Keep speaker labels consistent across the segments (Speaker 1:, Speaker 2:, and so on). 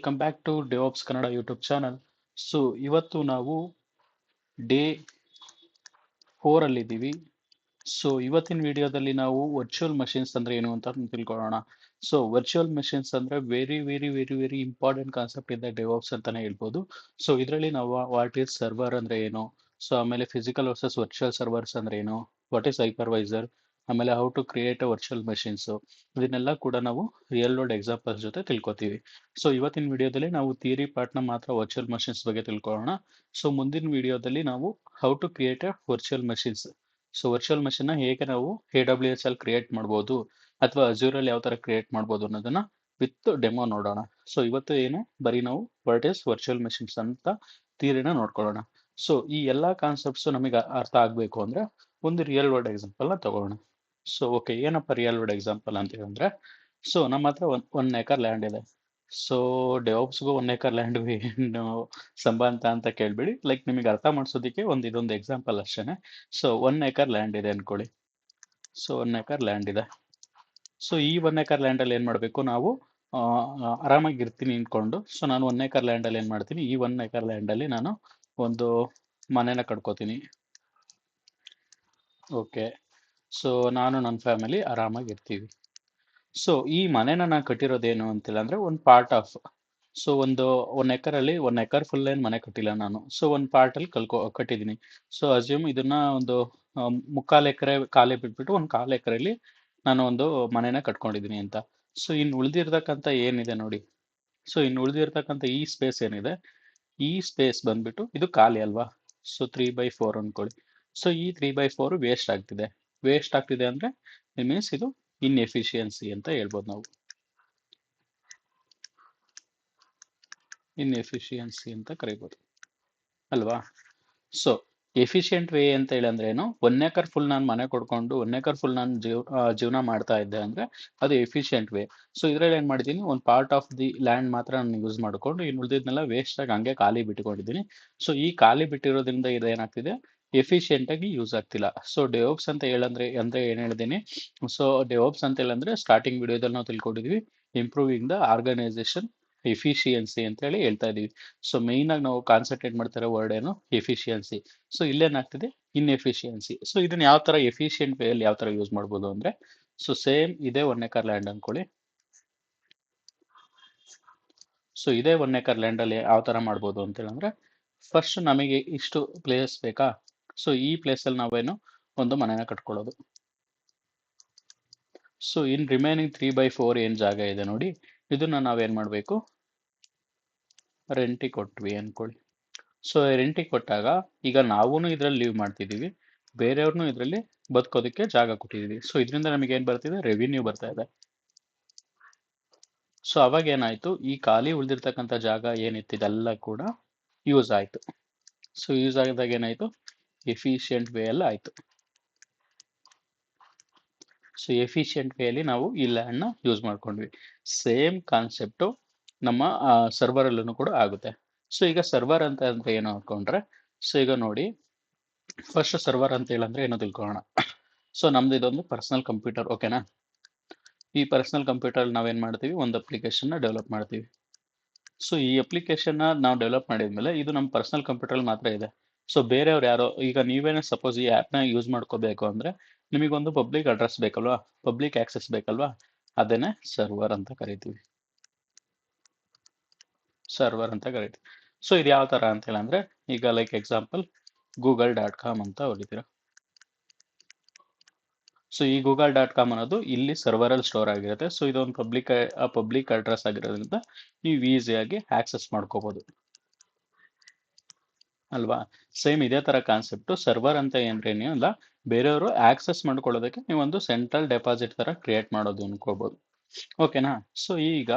Speaker 1: Welcome back to DevOps Kannada YouTube channel. So ಇವತ್ತು ನಾವು day 4 ಅಲ್ಲಿದ್ದೀವಿ. So ಇವತ್ತಿನ ವಿಡಿಯೋದಲ್ಲಿ ನಾವು ವರ್ಚುವಲ್ ಮಷಿನ್ಸ್ ಅಂದ್ರೆ ಏನು ಅಂತ ತಿಳ್ಕೊಳ್ಳೋಣ. ಸೊ ವರ್ಚುವಲ್ ಮಷಿನ್ಸ್ ಅಂದ್ರೆ very very very very important concept ಇದೆ ಡೆವಾಪ್ಸ್ ಅಂತಾನೆ ಹೇಳ್ಬೋದು. ಸೊ ಇದರಲ್ಲಿ ನಾವು ವಾಟ್ ಈಸ್ ಸರ್ವರ್ ಅಂದ್ರೆ ಏನು, ಸೊ ಆಮೇಲೆ ಫಿಸಿಕಲ್ ವರ್ಸಸ್ ವರ್ಚುವಲ್ ಸರ್ವರ್ಸ್ ಅಂದ್ರೆ ಏನು, ವಾಟ್ ಈಸ್ ಹೈಪರ್ವೈಸರ್, ಆಮೇಲೆ how to create a virtual machines, ಇದನ್ನೆಲ್ಲ ಕೂಡ ನಾವು ರಿಯಲ್ ವರ್ಲ್ಡ್ ಎಕ್ಸಾಂಪಲ್ಸ್ ಜೊತೆ ತಿಳ್ಕೊತೀವಿ. ಸೊ ಇವತ್ತಿನ ವಿಡಿಯೋದಲ್ಲಿ ನಾವು ಥಿಯರಿ ಪಾರ್ಟ್ನ ಮಾತ್ರ ವರ್ಚುವಲ್ ಮಷಿನ್ಸ್ ಬಗ್ಗೆ ತಿಳ್ಕೊಳ್ಳೋಣ. ಸೊ ಮುಂದಿನ ವಿಡಿಯೋದಲ್ಲಿ ನಾವು how to create a virtual machines, so virtual machine ಹೇಗೆ ನಾವು AWS ಅಲ್ಲಿ ಕ್ರಿಯೇಟ್ ಮಾಡ್ಬೋದು ಅಥವಾ Azure ಅಲ್ಲಿ ಯಾವ ತರ ಕ್ರಿಯೇಟ್ ಮಾಡ್ಬೋದು ಅನ್ನೋದನ್ನ ವಿತ್ ಡೆಮೋ ನೋಡೋಣ. ಸೊ ಇವತ್ತು ಏನು ಬರೀ ನಾವು ವಾಟ್ ಇಸ್ ವರ್ಚುವಲ್ ಮಷಿನ್ಸ್ ಅಂತ ಥಿಯರಿನ ನೋಡ್ಕೊಳ್ಳೋಣ. ಸೊ ಈ ಎಲ್ಲಾ ಕಾನ್ಸೆಪ್ಟ್ಸ್ ನಮಗೆ ಅರ್ಥ ಆಗ್ಬೇಕು ಅಂದ್ರೆ ಒಂದು ರಿಯಲ್ ವರ್ಲ್ಡ್ ಎಕ್ಸಾಂಪಲ್ ನ ತಗೋಣ. ಸೊ ಓಕೆ, ಏನಪ್ಪ ರಿಯಲ್ ವರ್ಲ್ಡ್ ಎಕ್ಸಾಂಪಲ್ ಅಂತ ಹೇಳಿದ್ರೆ, ಸೊ ನಮ್ಮ ಹತ್ರ ಒನ್ ಏಕರ್ ಲ್ಯಾಂಡ್ ಇದೆ. ಸೊ ಡೆವಾಪ್ಸ್ಗೂ 1 ಏಕರ್ ಲ್ಯಾಂಡ್ ಸಂಬಂಧ ಅಂತ ಕೇಳ್ಬೇಡಿ, ಲೈಕ್ ನಿಮಗೆ ಅರ್ಥ ಮಾಡಿಸೋದಕ್ಕೆ ಇದೊಂದು ಎಕ್ಸಾಂಪಲ್ ಅಷ್ಟೇನೆ. ಸೊ 1 ಏಕರ್ ಲ್ಯಾಂಡ್ ಇದೆ ಅನ್ಕೊಳ್ಳಿ. ಸೊ 1 ಏಕರ್ ಲ್ಯಾಂಡ್ ಇದೆ. ಸೊ ಈ 1 ಏಕರ್ ಲ್ಯಾಂಡ್ ಅಲ್ಲಿ ಏನ್ ಮಾಡ್ಬೇಕು ನಾವು, ಆರಾಮಾಗಿ ಇರ್ತೀನಿ ಅನ್ಕೊಂಡು, ಸೊ ನಾನು 1 ಏಕರ್ ಲ್ಯಾಂಡ್ ಅಲ್ಲಿ ಏನ್ ಮಾಡ್ತೀನಿ, ಈ 1 ಏಕರ್ ಲ್ಯಾಂಡ್ ಅಲ್ಲಿ ನಾನು ಒಂದು ಮನೆನ ಕಟ್ಕೋತೀನಿ. ಓಕೆ, ಸೊ ನಾನು ನನ್ನ ಫ್ಯಾಮಿಲಿ ಆರಾಮಾಗಿ ಇರ್ತೀವಿ. ಸೊ ಈ ಮನೆನ ನಾನು ಕಟ್ಟಿರೋದೇನು ಅಂತಿಲ್ಲ ಅಂದ್ರೆ ಒಂದು ಪಾರ್ಟ್ ಆಫ್, ಸೊ ಒನ್ ಎಕರಲ್ಲಿ 1 ಎಕರ್ ಫುಲ್ ಏನ್ ಮನೆ ಕಟ್ಟಿಲ್ಲ ನಾನು. ಸೊ ಒಂದು ಪಾರ್ಟ್ ಅಲ್ಲಿ ಕಟ್ಟಿದ್ದೀನಿ. ಸೊ ಅಸ್ಯೂಮ್ ಇದನ್ನ ಒಂದು ಮುಕ್ಕಾಲು ಎಕರೆ ಖಾಲಿ ಬಿಟ್ಬಿಟ್ಟು ಒಂದು ಕಾಲು ಎಕರೆಯಲ್ಲಿ ನಾನು ಒಂದು ಮನೆನ ಕಟ್ಕೊಂಡಿದ್ದೀನಿ ಅಂತ. ಸೊ ಇನ್ನು ಉಳಿದಿರ್ತಕ್ಕಂಥ ಏನಿದೆ ನೋಡಿ, ಸೊ ಇನ್ನು ಉಳಿದಿರ್ತಕ್ಕಂಥ ಈ ಸ್ಪೇಸ್ ಏನಿದೆ, ಈ ಸ್ಪೇಸ್ ಬಂದ್ಬಿಟ್ಟು ಇದು ಖಾಲಿ ಅಲ್ವಾ. ಸೊ 3/4 ಅನ್ಕೊಳ್ಳಿ. ಸೊ ಈ 3/4 ವೇಸ್ಟ್ ಆಗ್ತಿದೆ. ವೇಸ್ಟ್ ಆಗ್ತಿದೆ ಅಂದ್ರೆ ಮೀನ್ಸ್ ಇದು ಇನ್ಎಫಿಷಿಯನ್ಸಿ ಅಂತ ಹೇಳ್ಬೋದು ನಾವು. ಇನ್ಎಫಿಷಿಯನ್ಸಿ ಅಂತ ಕರಿಬೋದು ಅಲ್ವಾ. ಸೊ ಎಫಿಷಿಯಂಟ್ ವೇ ಅಂತ ಹೇಳಿ ಅಂದ್ರೆ ಏನು, 1 ಏಕರ್ ಫುಲ್ ನಾನು ಮನೆ ಕೊಡ್ಕೊಂಡು 1 ಏಕರ್ ಫುಲ್ ನಾನು ಜೀವನ ಮಾಡ್ತಾ ಇದ್ದೆ ಅಂದ್ರೆ ಅದು ಎಫಿಷಿಯಂಟ್ ವೇ. ಸೊ ಇದ್ರಲ್ಲಿ ಏನ್ ಮಾಡಿದ್ದೀನಿ, ಒಂದು ಪಾರ್ಟ್ ಆಫ್ ದಿ ಲ್ಯಾಂಡ್ ಮಾತ್ರ ನಾನು ಯೂಸ್ ಮಾಡ್ಕೊಂಡು ಇನ್ನು ಉಳಿದಿದ್ನೆಲ್ಲ ವೇಸ್ಟ್ ಆಗಿ ಹಂಗೆ ಖಾಲಿ ಬಿಟ್ಕೊಂಡಿದ್ದೀನಿ. ಸೊ ಈ ಖಾಲಿ ಬಿಟ್ಟಿರೋದ್ರಿಂದ ಇದೇನಾಗ್ತಿದೆ, ಎಫಿಷಿಯಂಟ್ ಆಗಿ ಯೂಸ್ ಆಗ್ತಿಲ್ಲ. ಸೊ ಡೆವಾಪ್ಸ್ ಅಂತ ಅಂದ್ರೆ ಏನ್ ಹೇಳಿದೀನಿ, ಸೊ ಡೆವಾಪ್ಸ್ ಅಂತ ಹೇಳಂದ್ರೆ ಸ್ಟಾರ್ಟಿಂಗ್ ವಿಡಿಯೋದಲ್ಲಿ ನಾವು ತಿಳ್ಕೊಂಡಿದ್ವಿ, ಇಂಪ್ರೂವಿಂಗ್ ದ ಆರ್ಗನೈಸೇಷನ್ ಎಫಿಷಿಯನ್ಸಿ ಅಂತ ಹೇಳಿ ಹೇಳ್ತಾ ಇದೀವಿ. ಸೊ ಮೇಯ್ನ್ ಆಗಿ ನಾವು ಕಾನ್ಸಂಟ್ರೇಟ್ ಮಾಡ್ತಾರೆ ವರ್ಡ್ ಏನು, ಎಫಿಷಿಯನ್ಸಿ. ಸೊ ಇಲ್ಲೇನಾಗ್ತಿದೆ, ಇನ್ಎಫಿಷಿಯನ್ಸಿ. ಸೊ ಇದನ್ನ ಯಾವ ತರ ಎಫಿಷಿಯಂಟ್ ವೇ ಅಲ್ಲಿ ಯಾವ ತರ ಯೂಸ್ ಮಾಡ್ಬೋದು ಅಂದ್ರೆ, ಸೊ ಸೇಮ್ ಇದೇ 1 ಏಕರ್ ಲ್ಯಾಂಡ್ ಅನ್ಕೊಳ್ಳಿ. ಸೊ ಇದೇ 1 ಏಕರ್ ಲ್ಯಾಂಡ್ ಅಲ್ಲಿ ಯಾವ ತರ ಮಾಡ್ಬೋದು ಅಂತ ಹೇಳಿದ್ರೆ, ಫಸ್ಟ್ ನಮಗೆ ಇಷ್ಟು ಪ್ಲೇಸ್ ಬೇಕಾ, ಸೊ ಈ ಪ್ಲೇಸ್ ಅಲ್ಲಿ ನಾವೇನು ಒಂದು ಮನೆನ ಕಟ್ಕೊಳ್ಳೋದು. ಸೊ ಇನ್ ರಿಮೈನಿಂಗ್ 3/4 ಏನ್ ಜಾಗ ಇದೆ ನೋಡಿ, ಇದನ್ನ ನಾವೇನ್ ಮಾಡ್ಬೇಕು, ರೆಂಟಿಗೆ ಕೊಟ್ವಿ ಅನ್ಕೊಳ್ಳಿ. ಸೊ ರೆಂಟಿಗೆ ಕೊಟ್ಟಾಗ ಈಗ ನಾವೂ ಇದರಲ್ಲಿ ಲೀವ್ ಮಾಡ್ತಿದ್ದೀವಿ, ಬೇರೆಯವ್ರನ್ನೂ ಇದರಲ್ಲಿ ಬದುಕೋದಕ್ಕೆ ಜಾಗ ಕೊಟ್ಟಿದ್ದೀವಿ. ಸೊ ಇದರಿಂದ ನಮಗೆ ಏನ್ ಬರ್ತಿದೆ, ರೆವಿನ್ಯೂ ಬರ್ತಾ ಇದೆ. ಸೊ ಅವಾಗ ಏನಾಯ್ತು, ಈ ಖಾಲಿ ಉಳಿದಿರ್ತಕ್ಕಂಥ ಜಾಗ ಏನಿತ್ತು ಇದೆಲ್ಲ ಕೂಡ ಯೂಸ್ ಆಯ್ತು. ಸೊ ಯೂಸ್ ಆಗಿದಾಗ ಏನಾಯ್ತು, ಎಫಿಷಿಯಂಟ್ ವೇ ಅಲ್ಲಿ ಆಯ್ತು. ಸೊ ಎಫಿಷಿಯಂಟ್ ವೇ ಅಲ್ಲಿ ನಾವು ಈ ಲ್ಯಾಂಡ್ ನ ಯೂಸ್ ಮಾಡ್ಕೊಂಡ್ವಿ. ಸೇಮ್ ಕಾನ್ಸೆಪ್ಟು ನಮ್ಮ ಸರ್ವರ್ ಅಲ್ಲೂ ಕೂಡ ಆಗುತ್ತೆ. ಸೊ ಈಗ ಸರ್ವರ್ ಅಂತ ಅಂದ್ರೆ ಏನು ಅನ್ಕೊಂಡ್ರೆ, ಸೊ ಈಗ ನೋಡಿ, ಫಸ್ಟ್ ಸರ್ವರ್ ಅಂತ ಹೇಳಂದ್ರೆ ಏನೋ ತಿಳ್ಕೊಳ್ಳೋಣ. ಸೊ ನಮ್ದು ಇದೊಂದು ಪರ್ಸನಲ್ ಕಂಪ್ಯೂಟರ್, ಓಕೆನಾ. ಈ ಪರ್ಸನಲ್ ಕಂಪ್ಯೂಟರ್ ನಾವೇನ್ ಮಾಡ್ತೀವಿ, ಒಂದು ಅಪ್ಲಿಕೇಶನ್ ನ ಡೆವಲಪ್ ಮಾಡ್ತೀವಿ. ಸೊ ಈ ಅಪ್ಲಿಕೇಶನ್ ನಾವು ಡೆವಲಪ್ ಮಾಡಿದ್ಮೇಲೆ ಇದು ನಮ್ಮ ಪರ್ಸನಲ್ ಕಂಪ್ಯೂಟರ್ ಮಾತ್ರ ಇದೆ. ಸೊ ಬೇರೆಯವ್ರು ಯಾರೋ, ಈಗ ನೀವೇನೇ ಸಪೋಸ್ ಈ ಆ್ಯಪ್ನ ಯೂಸ್ ಮಾಡ್ಕೋಬೇಕು ಅಂದ್ರೆ ನಿಮಗೊಂದು ಪಬ್ಲಿಕ್ ಅಡ್ರೆಸ್ ಬೇಕಲ್ವಾ, ಪಬ್ಲಿಕ್ ಆಕ್ಸೆಸ್ ಬೇಕಲ್ವಾ, ಅದನ್ನೇ ಸರ್ವರ್ ಅಂತ ಕರಿತೀವಿ. ಸರ್ವರ್ ಅಂತ ಕರಿತೀವಿ. ಸೊ ಇದು ಯಾವ ತರ ಅಂತ ಹೇಳಂದ್ರೆ, ಈಗ ಲೈಕ್ ಎಕ್ಸಾಂಪಲ್ google.com ಅಂತ ಹೊಡಿತೀರಾ. ಸೊ ಈ google.com ಅನ್ನೋದು ಇಲ್ಲಿ ಸರ್ವರ್ ಅಲ್ಲಿ ಸ್ಟೋರ್ ಆಗಿರುತ್ತೆ. ಸೊ ಇದೊಂದು ಪಬ್ಲಿಕ್ ಅಡ್ರೆಸ್ ಆಗಿರೋದ್ರಿಂದ ನೀವು ಈಸಿಯಾಗಿ ಆಕ್ಸೆಸ್ ಮಾಡ್ಕೋಬಹುದು ಅಲ್ವಾ. ಸೇಮ್ ಇದೇ ತರ ಕಾನ್ಸೆಪ್ಟ್ ಸರ್ವರ್ ಅಂತ ಏನ್ರೇನು ಅಲ್ಲ, ಬೇರೆಯವರು ಆಕ್ಸೆಸ್ ಮಾಡ್ಕೊಳ್ಳೋದಕ್ಕೆ ನೀವೊಂದು ಸೆಂಟ್ರಲ್ ಡೆಪಾಸಿಟ್ ತರ ಕ್ರಿಯೇಟ್ ಮಾಡೋದು ಅನ್ಕೋಬಹುದು, ಓಕೆನಾ. ಸೊ ಈಗ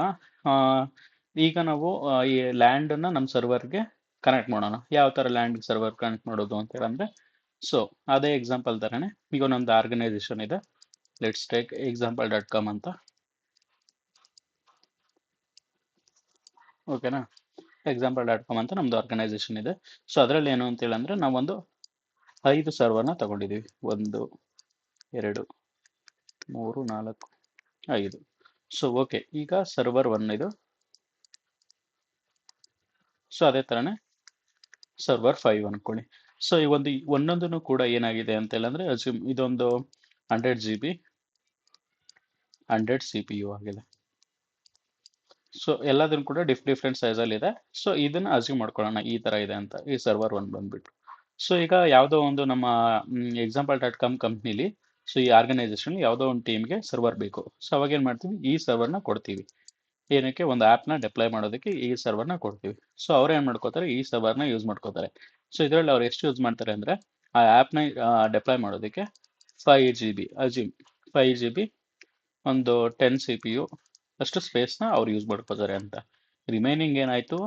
Speaker 1: ನಾವು ಈ ಲ್ಯಾಂಡ್ ಅನ್ನ ನಮ್ಮ ಸರ್ವರ್ಗೆ ಕನೆಕ್ಟ್ ಮಾಡೋಣ. ಯಾವ ತರ ಲ್ಯಾಂಡ್ ಸರ್ವರ್ ಕನೆಕ್ಟ್ ಮಾಡೋದು ಅಂತ ಹೇಳಂದ್ರೆ, ಸೊ ಅದೇ ಎಕ್ಸಾಂಪಲ್ ತರನೇ ಈಗ ನಮ್ದು ಆರ್ಗನೈಸೇಷನ್ ಇದೆ, ಲೆಟ್ಸ್ ಟೇಕ್ example.com ಅಂತ, ಓಕೆನಾ. example.com ಅಂತ ನಮ್ದು ಆರ್ಗನೈಸೇಷನ್ ಇದೆ. ಸೊ ಅದರಲ್ಲಿ ಏನು ಅಂತ ಹೇಳಂದ್ರೆ ನಾವೊಂದು 5 ಸರ್ವರ್ನ ತಗೊಂಡಿದೀವಿ, 1 2 3 4 5. ಸೊ ಓಕೆ, ಈಗ ಸರ್ವರ್ 1 ಇದು, ಸೊ ಅದೇ ಥರನೇ ಸರ್ವರ್ 5 ಅನ್ಕೊಳ್ಳಿ. ಸೊ ಈ ಒಂದೊಂದನ್ನು ಕೂಡ ಏನಾಗಿದೆ ಅಂತ ಹೇಳಿದ್ರೆ ಅಸ್ಯೂಮ್ ಇದೊಂದು 100 GB 100 CPU ಆಗಿದೆ. ಸೊ ಎಲ್ಲದನ್ನು ಕೂಡ ಡಿಫ್ರೆಂಟ್ ಸೈಜಲ್ಲಿ ಇದೆ. ಸೊ ಇದನ್ನ ಅಸ್ಯೂಮ್ ಮಾಡ್ಕೊಳ್ಳೋಣ ಈ ತರ ಇದೆ ಅಂತ, ಈ ಸರ್ವರ್ 1 ಬಂದ್ಬಿಟ್ಟು. ಸೊ ಈಗ ಯಾವುದೋ ಒಂದು ನಮ್ಮ example.com ಕಂಪ್ನಿಲಿ, ಸೊ ಈ ಆರ್ಗನೈಸೇಷನ್ ಯಾವುದೋ ಒಂದು ಟೀಮ್ಗೆ ಸರ್ವರ್ ಬೇಕು. ಸೊ ಅವಾಗ ಏನು ಮಾಡ್ತೀವಿ, ಈ ಸರ್ವರ್ನ ಕೊಡ್ತೀವಿ. ಏನಕ್ಕೆ, ಒಂದು ಆ್ಯಪ್ನ ಡಿಪ್ಲಾಯ್ ಮಾಡೋದಕ್ಕೆ ಈ ಸರ್ವರ್ನ ಕೊಡ್ತೀವಿ. ಸೊ ಅವ್ರು ಏನು ಮಾಡ್ಕೋತಾರೆ, ಈ ಸರ್ವರ್ನ ಯೂಸ್ ಮಾಡ್ಕೋತಾರೆ. ಸೊ ಇದರಲ್ಲಿ ಅವ್ರು ಎಷ್ಟು ಯೂಸ್ ಮಾಡ್ತಾರೆ ಅಂದರೆ, ಆ ಆ್ಯಪ್ನ ಡಿಪ್ಲಾಯ್ ಮಾಡೋದಕ್ಕೆ 5 GB ಅಸ್ಯೂಮ್ 5 GB ಒಂದು 10 CPU ಅಷ್ಟು ಸ್ಪೇಸ್ನ ಅವ್ರು ಯೂಸ್ ಮಾಡ್ಕೋತಾರೆ ಅಂತ. ರಿಮೈನಿಂಗ್ ಏನಾಯಿತು,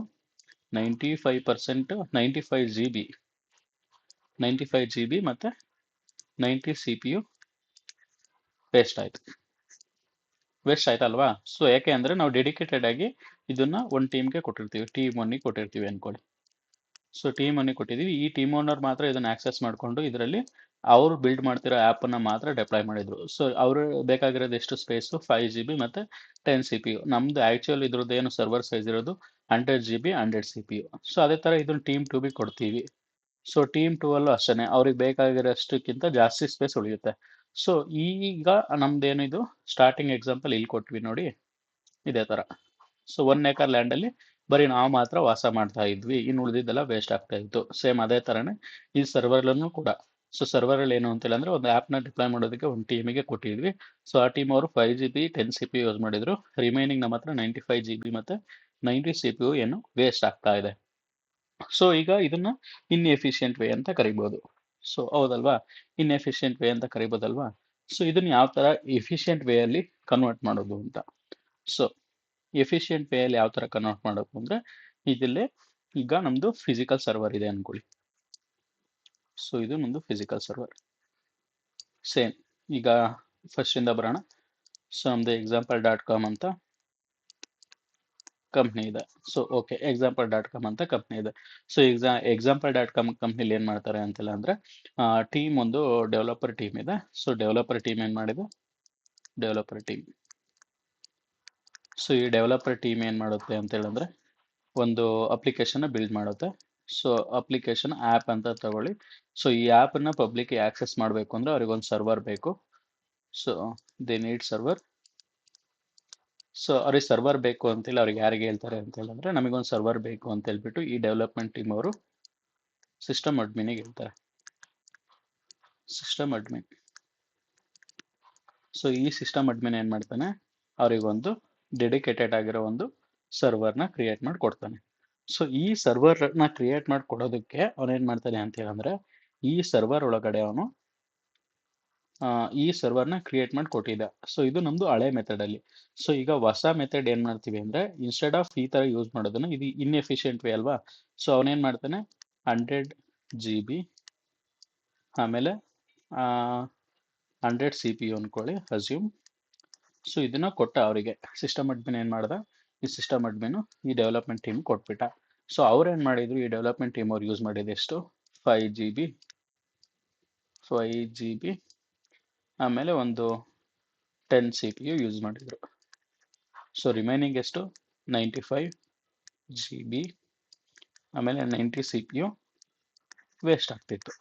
Speaker 1: 95% 95 GB ಮತ್ತು 90 CPU ವೇಸ್ಟ್ ಆಯ್ತಲ್ವಾ. ಸೊ ಯಾಕೆ ಅಂದರೆ ನಾವು ಡೆಡಿಕೇಟೆಡ್ ಆಗಿ ಇದನ್ನ ಒಂದು ಟೀಮ್ಗೆ ಕೊಟ್ಟಿರ್ತೀವಿ, ಟೀಮ್ ಒನ್ನಿಗೆ ಕೊಟ್ಟಿರ್ತೀವಿ ಅನ್ಕೊಳ್ಳಿ. ಸೊ ಟೀಮ್ ಒನ್ನಿಗೆ ಕೊಟ್ಟಿದ್ದೀವಿ, ಈ ಟೀಮ್ ಓನರ್ ಮಾತ್ರ ಇದನ್ನ ಆಕ್ಸೆಸ್ ಮಾಡಿಕೊಂಡು ಇದರಲ್ಲಿ ಅವರು ಬಿಲ್ಡ್ ಮಾಡ್ತಿರೋ ಆ್ಯಪನ್ನು ಮಾತ್ರ ಡಿಪ್ಲಾಯ್ ಮಾಡಿದ್ರು. ಸೊ ಅವರು ಬೇಕಾಗಿರೋದು ಎಷ್ಟು ಸ್ಪೇಸು, 5 GB ಮತ್ತು 10 CPU. ನಮ್ದು ಆ್ಯಕ್ಚುಲ್ ಇದ್ರದ್ದು ಏನು ಸರ್ವರ್ ಸೈಜ್ ಇರೋದು 100 GB 100 CPU. ಸೊ ಅದೇ ಥರ ಇದನ್ನು ಟೀಮ್ 2ಗೆ ಕೊಡ್ತೀವಿ. ಸೊ ಟೀಮ್ 2 ಅಲ್ಲೂ ಅಷ್ಟೇ ಅವ್ರಿಗೆ ಬೇಕಾಗಿರೋಷ್ಟಕ್ಕಿಂತ ಜಾಸ್ತಿ ಸ್ಪೇಸ್ ಉಳಿಯುತ್ತೆ. ಸೊ ಈಗ ನಮ್ದೇನಿದು ಸ್ಟಾರ್ಟಿಂಗ್ ಎಕ್ಸಾಂಪಲ್ ಇಲ್ಲಿ ಕೊಟ್ವಿ ನೋಡಿ, ಇದೇ ಥರ. ಸೊ 1 acre ಲ್ಯಾಂಡಲ್ಲಿ ಬರೀ ನಾವು ಮಾತ್ರ ವಾಸ ಮಾಡ್ತಾ ಇದ್ವಿ, ಇನ್ನು ಉಳಿದಿದ್ದೆಲ್ಲ ವೇಸ್ಟ್ ಆಗ್ತಾ ಇತ್ತು. ಸೇಮ್ ಅದೇ ಥರನೇ ಈ ಸರ್ವರ್ಲೂ ಕೂಡ. ಸೊ ಸರ್ವರಲ್ಲಿ ಏನು ಅಂತಿಲ್ಲ ಅಂದರೆ, ಒಂದು ಆ್ಯಪ್ನ ಡಿಪ್ಲಾಯ್ ಮಾಡೋದಕ್ಕೆ ಒಂದು ಟೀಮಿಗೆ ಕೊಟ್ಟಿದ್ವಿ. ಸೊ ಆ ಟೀಮ್ ಅವರು 5 GB 10 CPU ಯೂಸ್ ಮಾಡಿದ್ರು. ರಿಮೈನಿಂಗ್ ನಮ್ಮ ಹತ್ರ 95 GB ಮತ್ತು 90 CPU ಏನು ವೇಸ್ಟ್ ಆಗ್ತಾ ಇದೆ. ಸೊ ಈಗ ಇದನ್ನ ಇನ್ಎಫಿಷಿಯಂಟ್ ವೇ ಅಂತ ಕರಿಬೋದು. ಸೊ ಹೌದಲ್ವಾ, ಇನ್ಎಫಿಷಿಯಂಟ್ ವೇ ಅಂತ ಕರಿಬೋದಲ್ವಾ. ಸೊ ಇದನ್ನ ಯಾವ ಥರ ಎಫಿಷಿಯಂಟ್ ವೇಯಲ್ಲಿ ಕನ್ವರ್ಟ್ ಮಾಡೋದು ಅಂತ. ಸೊ ಎಫಿಷಿಯಂಟ್ ವೇಯಲ್ಲಿ ಯಾವ ಥರ ಕನ್ವರ್ಟ್ ಮಾಡೋದು ಅಂದರೆ, ಇದಲ್ಲೇ ಈಗ ನಮ್ಮದು ಫಿಸಿಕಲ್ ಸರ್ವರ್ ಇದೆ ಅನ್ಕೊಳ್ಳಿ. ಸೊ ಇದು ನಮ್ಮದು ಫಿಸಿಕಲ್ ಸರ್ವರ್. ಸೇಮ್ ಈಗ ಫಸ್ಟಿಂದ ಬರೋಣ. ಸೊ ನಮ್ಮದು example.com ಅಂತ ಕಂಪ್ನಿ ಇದೆ. ಸೊ ಓಕೆ, example.com ಅಂತ ಕಂಪ್ನಿ ಇದೆ. ಸೊ example.com ಕಂಪ್ನಿಲಿ ಏನು ಮಾಡ್ತಾರೆ ಅಂತೆಲ್ಲ ಅಂದರೆ, ಟೀಮ್ ಒಂದು ಡೆವಲಪರ್ ಟೀಮ್ ಇದೆ. ಸೊ ಡೆವಲಪರ್ ಟೀಮ್ ಏನು ಮಾಡಿದೆ, ಡೆವಲಪರ್ ಟೀಮ್. ಸೊ ಈ ಡೆವಲಪರ್ ಟೀಮ್ ಏನು ಮಾಡುತ್ತೆ ಅಂತ ಹೇಳಿದ್ರೆ, ಒಂದು ಅಪ್ಲಿಕೇಶನ್ನ ಬಿಲ್ಡ್ ಮಾಡುತ್ತೆ. ಸೊ ಅಪ್ಲಿಕೇಶನ್ ಆ್ಯಪ್ ಅಂತ ತಗೊಳ್ಳಿ. ಸೊ ಈ ಆ್ಯಪನ್ನು ಪಬ್ಲಿಕ್ಗೆ ಆಕ್ಸೆಸ್ ಮಾಡಬೇಕು ಅಂದರೆ ಅವ್ರಿಗೊಂದು ಸರ್ವರ್ ಬೇಕು. So they need server. So ಅವ್ರಿಗೆ ಸರ್ವರ್ ಬೇಕು ಅಂತೇಳಿ ಅವ್ರಿಗೆ ಯಾರಿಗೆ ಹೇಳ್ತಾರೆ ಅಂತ ಹೇಳಿದ್ರೆ, ನಮಗೊಂದು ಸರ್ವರ್ ಬೇಕು ಅಂತ ಹೇಳ್ಬಿಟ್ಟು ಈ ಡೆವಲಪ್ಮೆಂಟ್ ಟೀಮ್ ಅವರು ಸಿಸ್ಟಮ್ ಅಡ್ಮಿನಿಗೆ ಹೇಳ್ತಾರೆ, ಸಿಸ್ಟಮ್ ಅಡ್ಮಿನ್. ಸೊ ಈ ಸಿಸ್ಟಮ್ ಅಡ್ಮಿನ್ ಏನು ಮಾಡ್ತಾನೆ, ಅವರಿಗೊಂದು ಡೆಡಿಕೇಟೆಡ್ ಆಗಿರೋ ಒಂದು ಸರ್ವರ್ನ ಕ್ರಿಯೇಟ್ ಮಾಡಿ ಕೊಡ್ತಾನೆ. ಸೊ ಈ ಸರ್ವರ್ನ ಕ್ರಿಯೇಟ್ ಮಾಡಿ ಕೊಡೋದಕ್ಕೆ ಅವನೇನು ಮಾಡ್ತಾನೆ ಅಂತ ಹೇಳಿದ್ರೆ, ಈ ಸರ್ವರ್ ಒಳಗಡೆ ಅವನು ಈ ಸರ್ವರ್ನ ಕ್ರಿಯೇಟ್ ಮಾಡಿ ಕೊಟ್ಟಿದ್ದ. ಸೊ ಇದು ನಮ್ಮದು ಹಳೆ ಮೆಥಡಲ್ಲಿ. ಸೊ ಈಗ ಹೊಸ ಮೆಥಡ್ ಏನು ಮಾಡ್ತೀವಿ ಅಂದರೆ, ಇನ್ಸ್ಟೆಡ್ ಆಫ್ ಈ ಥರ ಯೂಸ್ ಮಾಡೋದನ್ನು, ಇದು ಇನ್ಎಫಿಷಿಯಂಟ್ ವೇ ಅಲ್ವಾ. ಸೊ ಅವನೇನು ಮಾಡ್ತಾನೆ, 100 GB ಆಮೇಲೆ 100 CPU ಅನ್ಕೊಳ್ಳಿ ಅಸ್ಯೂಮ್. ಸೊ ಇದನ್ನ ಕೊಟ್ಟ ಅವರಿಗೆ ಸಿಸ್ಟಮ್ ಅಡ್ಮಿನ್ ಏನು ಮಾಡ್ದ, ಈ ಸಿಸ್ಟಮ್ ಅಡ್ಮಿನು ಈ ಡೆವಲಪ್ಮೆಂಟ್ ಟೀಮ್ ಕೊಟ್ಬಿಟ್ಟ. ಸೊ ಅವ್ರು ಏನು ಮಾಡಿದ್ರು, ಈ ಡೆವಲಪ್ಮೆಂಟ್ ಟೀಮ್ ಅವ್ರು ಯೂಸ್ ಮಾಡಿದ ಎಷ್ಟು, 5 GB ಆಮೇಲೆ ಒಂದು 10 CPU ಯೂಸ್ ಮಾಡಿದ್ರು. ಸೊ ರಿಮೈನಿಂಗ್ ಎಷ್ಟು, 95 GB ಆಮೇಲೆ 90 CPU ವೇಸ್ಟ್ ಆಗ್ತಿತ್ತು.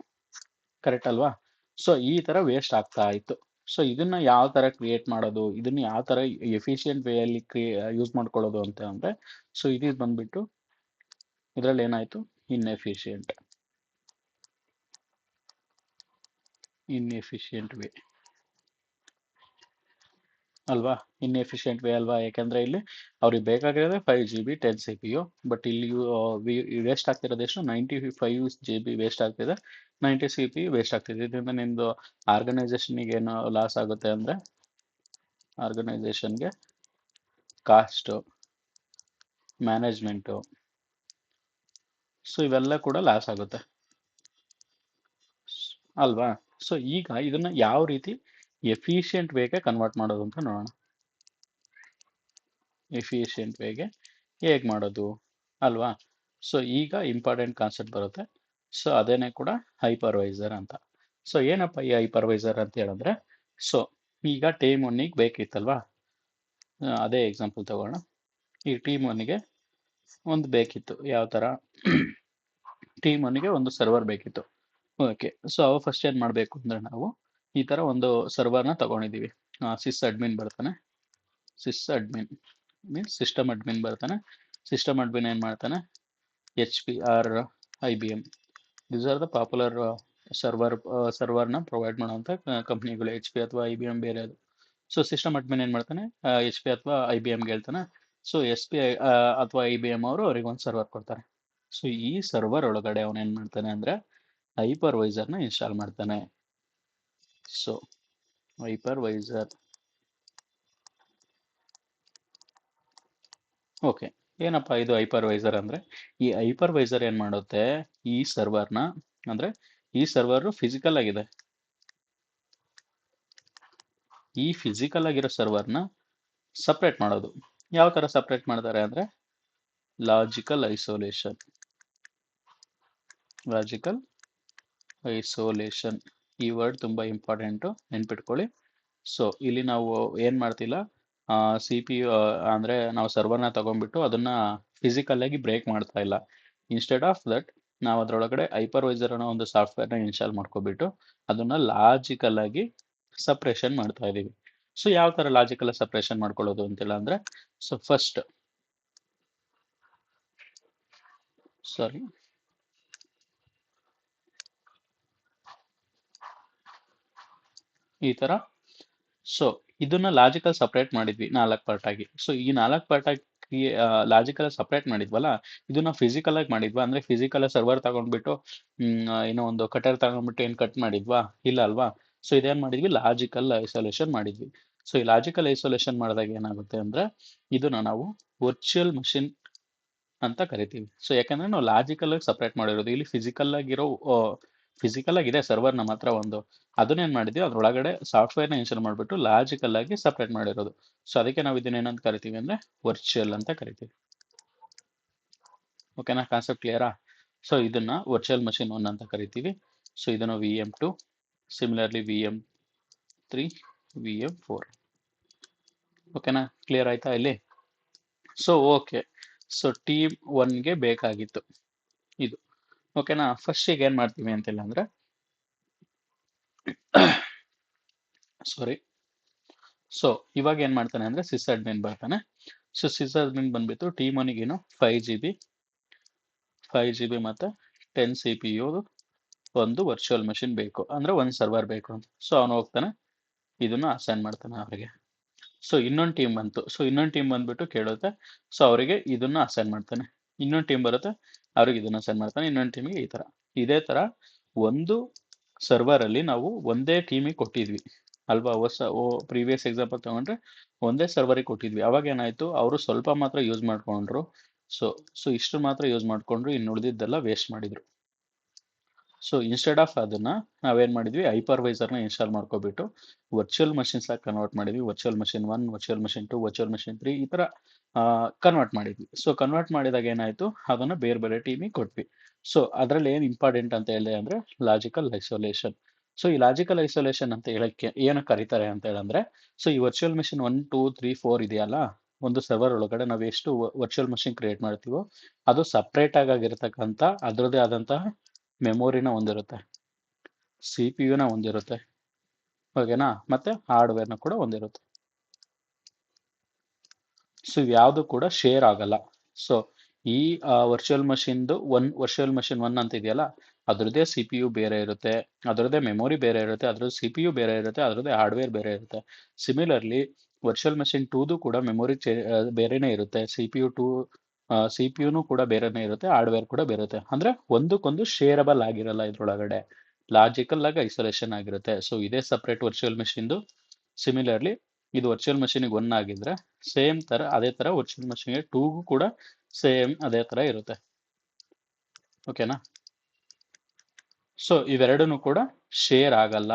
Speaker 1: ಕರೆಕ್ಟ್ ಅಲ್ವಾ. ಸೊ ಈ ಥರ ವೇಸ್ಟ್ ಆಗ್ತಾ ಇತ್ತು. ಸೊ ಇದನ್ನ ಯಾವ ಥರ ಕ್ರಿಯೇಟ್ ಮಾಡೋದು, ಇದನ್ನ ಯಾವ ಥರ ಎಫಿಷಿಯಂಟ್ ವೇಯಲ್ಲಿ ಯೂಸ್ ಮಾಡ್ಕೊಳ್ಳೋದು ಅಂತ ಅಂದರೆ, ಸೊ ಇದು ಬಂದ್ಬಿಟ್ಟು ಇದರಲ್ಲಿ ಏನಾಯಿತು, ಇನ್ಎಫಿಷಿಯಂಟ್ ವೇ ಅಲ್ವಾ, ಇನ್ಎಫಿಷಿಯಂಟ್ ವೇ ಅಲ್ವಾ. ಯಾಕೆಂದರೆ ಇಲ್ಲಿ ಅವ್ರಿಗೆ ಬೇಕಾಗಿರೋದೇ 5 GB 10 CPU, ಬಟ್ ಇಲ್ಲಿ ವೇಸ್ಟ್ ಆಗ್ತಿರೋದು ಎಷ್ಟು, 95 GB ವೇಸ್ಟ್ ಆಗ್ತಿದೆ, 90 CPU ವೇಸ್ಟ್ ಆಗ್ತಿದೆ. ಇದರಿಂದ ನಿಮ್ಮದು ಆರ್ಗನೈಸೇಷನಿಗೆ ಏನು ಲಾಸ್ ಆಗುತ್ತೆ ಅಂದರೆ, ಆರ್ಗನೈಸೇಷನ್ಗೆ ಕಾಸ್ಟು, ಮ್ಯಾನೇಜ್ಮೆಂಟು, ಸೊ ಇವೆಲ್ಲ ಕೂಡ ಲಾಸ್ ಆಗುತ್ತೆ ಅಲ್ವಾ. ಸೊ ಈಗ ಇದನ್ನ ಯಾವ ರೀತಿ ಎಫಿಷಿಯಂಟ್ ವೇಗೆ ಕನ್ವರ್ಟ್ ಮಾಡೋದು ಅಂತ ನೋಡೋಣ. ಎಫಿಷಿಯಂಟ್ ವೇಗೆ ಹೇಗೆ ಮಾಡೋದು ಅಲ್ವಾ. ಸೊ ಈಗ ಇಂಪಾರ್ಟೆಂಟ್ ಕಾನ್ಸೆಪ್ಟ್ ಬರುತ್ತೆ. ಸೊ ಅದೇನೇ ಕೂಡ ಹೈಪರ್ವೈಸರ್ ಅಂತ. ಸೊ ಏನಪ್ಪ ಈ ಹೈಪರ್ವೈಸರ್ ಅಂತ ಹೇಳಿದ್ರೆ, ಸೊ ಈಗ ಟೀಮ್ ಒನ್ನಿಗೆ ಬೇಕಿತ್ತಲ್ವಾ, ಅದೇ ಎಕ್ಸಾಂಪಲ್ ತಗೋಣ. ಈ ಟೀಮ್ ಒನ್ನಿಗೆ ಒಂದು ಬೇಕಿತ್ತು. ಯಾವ ಥರ ಟೀಮ್ ಒನ್ಗೆ ಒಂದು ಸರ್ವರ್ ಬೇಕಿತ್ತು. ಓಕೆ, ಸೊ ಅವಾಗ ಫಸ್ಟ್ ಏನು ಮಾಡಬೇಕು ಅಂದರೆ ನಾವು ಈ ಥರ ಒಂದು ಸರ್ವರ್ನ ತಗೊಂಡಿದ್ದೀವಿ. ಸಿಸ್ ಅಡ್ಮಿನ್ ಬರ್ತಾನೆ, sys admin means system admin ಬರ್ತಾನೆ. ಸಿಸ್ಟಮ್ ಅಡ್ಮಿನ್ ಏನು ಮಾಡ್ತಾನೆ, H P or I B M these are the popular ಸರ್ವರ್ನ ಪ್ರೊವೈಡ್ ಮಾಡುವಂಥ ಕಂಪ್ನಿಗಳು, ಎಚ್ ಪಿ ಅಥವಾ ಐ ಬಿ ಎಮ್ ಬೇರೆ ಅದು. ಸೊ ಸಿಸ್ಟಮ್ ಅಡ್ಮಿನ್ ಏನು ಮಾಡ್ತಾನೆ, ಎಚ್ ಪಿ ಅಥವಾ ಐ ಬಿ ಎಮ್ಗೆ ಹೇಳ್ತಾನೆ. ಸೊ ಎಸ್ ಪಿ ಐ ಅಥವಾ ಐ ಬಿ ಎಮ್ ಅವರು ಅವ್ರಿಗೆ ಒಂದು ಸರ್ವರ್ ಕೊಡ್ತಾರೆ. ಸೊ ಈ ಸರ್ವರ್ ಒಳಗಡೆ ಅವನು ಏನು ಮಾಡ್ತಾನೆ ಅಂದರೆ ಹೈಪರ್ವೈಸರ್ನ ಇನ್ಸ್ಟಾಲ್ ಮಾಡ್ತಾನೆ. ಸೊ ಹೈಪರ್ವೈಸರ್, ಓಕೆ, ಏನಪ್ಪ ಇದು ಹೈಪರ್ವೈಸರ್ ಅಂದರೆ, ಈ ಹೈಪರ್ವೈಸರ್ ಏನು ಮಾಡುತ್ತೆ, ಈ ಸರ್ವರ್ನ ಅಂದರೆ ಈ ಸರ್ವರು ಫಿಸಿಕಲ್ ಆಗಿದೆ, ಈ ಫಿಸಿಕಲ್ ಆಗಿರೋ ಸರ್ವರ್ನ ಸಪ್ರೇಟ್ ಮಾಡೋದು. ಯಾವ ಥರ ಸಪ್ರೇಟ್ ಮಾಡ್ತಾರೆ ಅಂದರೆ ಲಾಜಿಕಲ್ ಐಸೋಲೇಷನ್. ಲಾಜಿಕಲ್ ಐಸೋಲೇಷನ್ ಈ ವರ್ಡ್ ತುಂಬ ಇಂಪಾರ್ಟೆಂಟು, ನೆನ್ಪಿಟ್ಕೊಳ್ಳಿ. ಸೊ ಇಲ್ಲಿ ನಾವು ಏನು ಮಾಡ್ತಿಲ್ಲ, ಸಿ ಪಿ ಯು ಅಂದರೆ ನಾವು ಸರ್ವರ್ನ ತೊಗೊಂಡ್ಬಿಟ್ಟು ಅದನ್ನು ಫಿಸಿಕಲ್ಲಾಗಿ ಬ್ರೇಕ್ ಮಾಡ್ತಾ ಇಲ್ಲ. ಇನ್ಸ್ಟೆಡ್ ಆಫ್ ದಟ್ ನಾವು ಅದರೊಳಗಡೆ ಹೈಪರ್ವೈಸರ್ ಅನ್ನೋ ಒಂದು ಸಾಫ್ಟ್ವೇರ್ನ ಇನ್ಸ್ಟಾಲ್ ಮಾಡ್ಕೊಬಿಟ್ಟು ಅದನ್ನು ಲಾಜಿಕಲ್ ಆಗಿ ಸಪ್ರೇಷನ್ ಮಾಡ್ತಾ ಇದ್ದೀವಿ. ಸೊ ಯಾವ ಥರ ಲಾಜಿಕಲ್ ಸಪ್ರೇಷನ್ ಮಾಡ್ಕೊಳ್ಳೋದು ಅಂತಿಲ್ಲ ಅಂದರೆ, ಸೊ ಫಸ್ಟ್ ಸಾರಿ ಈ ಥರ. ಸೊ ಇದನ್ನ ಲಾಜಿಕಲ್ ಸಪ್ರೇಟ್ ಮಾಡಿದ್ವಿ 4 ಪಾರ್ಟ್ ಆಗಿ. ಸೊ ಈ 4 ಪಾರ್ಟ್ ಆಗಿ ಲಾಜಿಕಲ್ ಸಪ್ರೇಟ್ ಮಾಡಿದ್ವಲ್ಲ, ಇದನ್ನ ಫಿಸಿಕಲ್ ಆಗಿ ಮಾಡಿದ್ವಾ ಅಂದ್ರೆ ಫಿಸಿಕಲ್ ಸರ್ವರ್ ತಗೊಂಡ್ಬಿಟ್ಟು ಏನೋ ಒಂದು ಕಟರ್ ತಗೊಂಡ್ಬಿಟ್ಟು ಏನು ಕಟ್ ಮಾಡಿದ್ವಾ, ಇಲ್ಲ ಅಲ್ವಾ. ಸೊ ಇದೇನ್ ಮಾಡಿದ್ವಿ, ಲಾಜಿಕಲ್ ಐಸೋಲೇಷನ್ ಮಾಡಿದ್ವಿ. ಸೊ ಈ ಲಾಜಿಕಲ್ ಐಸೋಲೇಷನ್ ಮಾಡಿದಾಗ ಏನಾಗುತ್ತೆ ಅಂದ್ರೆ ಇದನ್ನ ನಾವು ವರ್ಚುವಲ್ ಮಷಿನ್ ಅಂತ ಕರಿತೀವಿ. ಸೊ ಯಾಕಂದ್ರೆ ನಾವು ಲಾಜಿಕಲ್ ಆಗಿ ಸಪ್ರೇಟ್ ಮಾಡಿರೋದು, ಇಲ್ಲಿ ಫಿಸಿಕಲ್ ಆಗಿದೆ ಸರ್ವರ್ ನಮ್ಮ ಹತ್ರ ಒಂದು, ಅದನ್ನೇನ್ ಮಾಡಿದ್ವಿ ಅದ್ರೊಳಗಡೆ ಸಾಫ್ಟ್ವೇರ್ನ ಇನ್ಸ್ಟಾಲ್ ಮಾಡಿಬಿಟ್ಟು ಲಾಜಿಕಲ್ ಆಗಿ ಸಪ್ರೇಟ್ ಮಾಡಿರೋದು. ಸೊ ಅದಕ್ಕೆ ನಾವು ಇದನ್ನ ಏನಂತ ಕರಿತೀವಿ ಅಂದ್ರೆ ವರ್ಚುವಲ್ ಅಂತ ಕರಿತೀವಿ. ಓಕೆನಾ, ಕಾನ್ಸೆಪ್ಟ್ ಕ್ಲಿಯರಾ? ಸೊ ಇದನ್ನ ವರ್ಚುವಲ್ ಮಷಿನ್ 1 ಅಂತ ಕರಿತೀವಿ. ಸೊ ಇದನ್ನು VM2, ಸಿಮಿಲರ್ಲಿ VM3, VM4. ಓಕೆನಾ, ಕ್ಲಿಯರ್ ಆಯ್ತಾ ಇಲ್ಲಿ? ಸೊ ಓಕೆ, ಸೊ ಟೀಮ್ 1ಗೆ ಬೇಕಾಗಿತ್ತು ಇದು. ಓಕೆನಾ, ಫಸ್ಟ್ ಈಗ ಏನ್ ಮಾಡ್ತೀವಿ ಅಂತಿಲ್ಲ ಅಂದ್ರೆ ಸಾರಿ, ಸೊ ಇವಾಗ ಏನ್ ಮಾಡ್ತಾನೆ ಅಂದ್ರೆ ಸಿಸ್ ಅಡ್ಮಿನ್ ಬರ್ತಾನೆ. ಸೊ ಸಿಸ್ ಅಡ್ಮಿನ್ ಬಂದ್ಬಿಟ್ಟು ಟೀಮ್ ಒನಿಗೇನು 5 GB ಮತ್ತೆ 10 CPU ಒಂದು ವರ್ಚುವಲ್ ಮಷಿನ್ ಬೇಕು ಅಂದ್ರೆ ಒಂದು ಸರ್ವರ್ ಬೇಕು ಅಂತ. ಸೊ ಅವನು ಹೋಗ್ತಾನೆ ಇದನ್ನ ಅಸೈನ್ ಮಾಡ್ತಾನೆ ಅವರಿಗೆ. ಸೊ ಇನ್ನೊಂದು ಟೀಮ್ ಬಂತು, ಸೊ ಇನ್ನೊಂದು ಟೀಮ್ ಬಂದ್ಬಿಟ್ಟು ಕೇಳುತ್ತೆ, ಸೊ ಅವರಿಗೆ ಇದನ್ನ ಅಸೈನ್ ಮಾಡ್ತಾನೆ. ಇನ್ನೊಂದು ಟೀಮ್ ಬರುತ್ತೆ, ಅವ್ರಿಗೆ ಇದನ್ನ ಅಸೈನ್ ಮಾಡ್ತಾನೆ. ಇನ್ನೊಂದು ಟೀಮಿಗೆ ಈ ತರ. ಇದೇ ತರ ಒಂದು ಸರ್ವರ್ ಅಲ್ಲಿ ನಾವು ಒಂದೇ ಟೀಮಿಗೆ ಕೊಟ್ಟಿದ್ವಿ ಅಲ್ವಾ. ಪ್ರೀವಿಯಸ್ ಎಕ್ಸಾಂಪಲ್ ತಗೊಂಡ್ರೆ ಒಂದೇ ಸರ್ವರಿಗೆ ಕೊಟ್ಟಿದ್ವಿ. ಅವಾಗ ಏನಾಯ್ತು, ಅವರು ಸ್ವಲ್ಪ ಮಾತ್ರ ಯೂಸ್ ಮಾಡ್ಕೊಂಡ್ರು. ಸೊ ಇಷ್ಟು ಮಾತ್ರ ಯೂಸ್ ಮಾಡ್ಕೊಂಡ್ರು, ಇನ್ನು ಉಳಿದಿದ್ದೆಲ್ಲ ವೇಸ್ಟ್ ಮಾಡಿದ್ರು. ಸೊ ಇನ್ಸ್ಟೆಡ್ ಆಫ್ ಅದನ್ನ ನಾವೇನ್ ಮಾಡಿದ್ವಿ, ಹೈಪರ್ವೈಸರ್ನ ಇನ್ಸ್ಟಾಲ್ ಮಾಡ್ಕೊಬಿಟ್ಟು ವರ್ಚುವಲ್ ಮಷಿನ್ಸ್ ಆಗಿ ಕನ್ವರ್ಟ್ ಮಾಡಿದ್ವಿ. Virtual machine 1, virtual machine 2, virtual machine 3 ಈ ತರ ಕನ್ವರ್ಟ್ ಮಾಡಿದ್ವಿ. ಸೊ ಕನ್ವರ್ಟ್ ಮಾಡಿದಾಗ ಏನಾಯ್ತು, ಅದನ್ನ ಬೇರೆ ಬೇರೆ ಟೀಮಿಗೆ ಕೊಟ್ವಿ. ಸೊ ಅದರಲ್ಲಿ ಏನು ಇಂಪಾರ್ಟೆಂಟ್ ಅಂತ ಹೇಳಿದೆ ಅಂದ್ರೆ ಲಾಜಿಕಲ್ ಐಸೋಲೇಷನ್. ಸೊ ಈ ಲಾಜಿಕಲ್ ಐಸೋಲೇಷನ್ ಅಂತ ಹೇಳಕ್ಕೆ ಏನು ಕರೀತಾರೆ ಅಂತ ಹೇಳಂದ್ರೆ, ಸೊ ಈ ವರ್ಚುವಲ್ ಮಷಿನ್ 1, 2, 3, 4 ಇದೆಯಲ್ಲ, ಒಂದು ಸರ್ವರ್ ಒಳಗಡೆ ನಾವು ಎಷ್ಟು ವರ್ಚುವಲ್ ಮಷಿನ್ ಕ್ರಿಯೇಟ್ ಮಾಡ್ತೀವೋ ಅದು ಸಪ್ರೇಟ್ ಆಗಿರ್ತಕ್ಕಂಥ ಅದರದೇ ಆದಂತಹ ಮೆಮೊರಿನ ಹೊಂದಿರುತ್ತೆ, ಸಿ ಪಿ ಯುನ ಹೊಂದಿರುತ್ತೆ, ಓಕೆನಾ, ಮತ್ತೆ ಹಾರ್ಡ್ವೇರ್ನ ಕೂಡ ಹೊಂದಿರುತ್ತೆ. ಸೊ ಯಾವುದು ಕೂಡ ಶೇರ್ ಆಗಲ್ಲ. ಸೊ ಈ ವರ್ಚುವಲ್ ಮಷಿನ್ದು ವರ್ಚುವಲ್ ಮಷಿನ್ 1 ಅಂತ ಇದೆಯಲ್ಲ, ಅದರದ್ದೇ ಸಿ ಪಿ ಯು ಬೇರೆ ಇರುತ್ತೆ, ಅದರದ್ದೇ ಮೆಮೊರಿ ಬೇರೆ ಇರುತ್ತೆ, ಅದ್ರದ್ದು ಸಿ ಪಿ ಯು ಬೇರೆ ಇರುತ್ತೆ, ಅದರದ್ದೇ ಹಾರ್ಡ್ವೇರ್ ಬೇರೆ ಇರುತ್ತೆ. ಸಿಮಿಲರ್ಲಿ ವರ್ಚುವಲ್ ಮಷಿನ್ 2ದು ಕೂಡ ಮೆಮೊರಿ ಬೇರೆನೇ ಇರುತ್ತೆ, ಸಿ ಪಿ ಯುನು ಕೂಡ ಬೇರೆನೇ ಇರುತ್ತೆ, ಹಾರ್ಡ್ವೇರ್ ಕೂಡ ಬೇರೆ ಇರುತ್ತೆ. ಅಂದ್ರೆ ಒಂದಕ್ಕೊಂದು ಶೇರಬಲ್ ಆಗಿರಲ್ಲ ಇದ್ರೊಳಗಡೆ, ಲಾಜಿಕಲ್ ಆಗಿ ಐಸೋಲೇಷನ್ ಆಗಿರುತ್ತೆ. ಸೊ ಇದೇ ಸಪ್ರೇಟ್ ವರ್ಚುವಲ್ ಮಷಿನ್ದು. ಸಿಮಿಲರ್ಲಿ ಇದು ವರ್ಚುವಲ್ ಮಷಿನಿಗೆ 1 ಆಗಿದ್ರೆ ಸೇಮ್ ತರ ಅದೇ ತರ ವರ್ಚುವಲ್ ಮಷಿನ್ಗೆ 2ಗೂ ಕೂಡ ಸೇಮ್ ಅದೇ ತರ ಇರುತ್ತೆ. ಓಕೆನಾ, ಸೊ ಇವೆರಡೂ ಕೂಡ ಶೇರ್ ಆಗಲ್ಲ.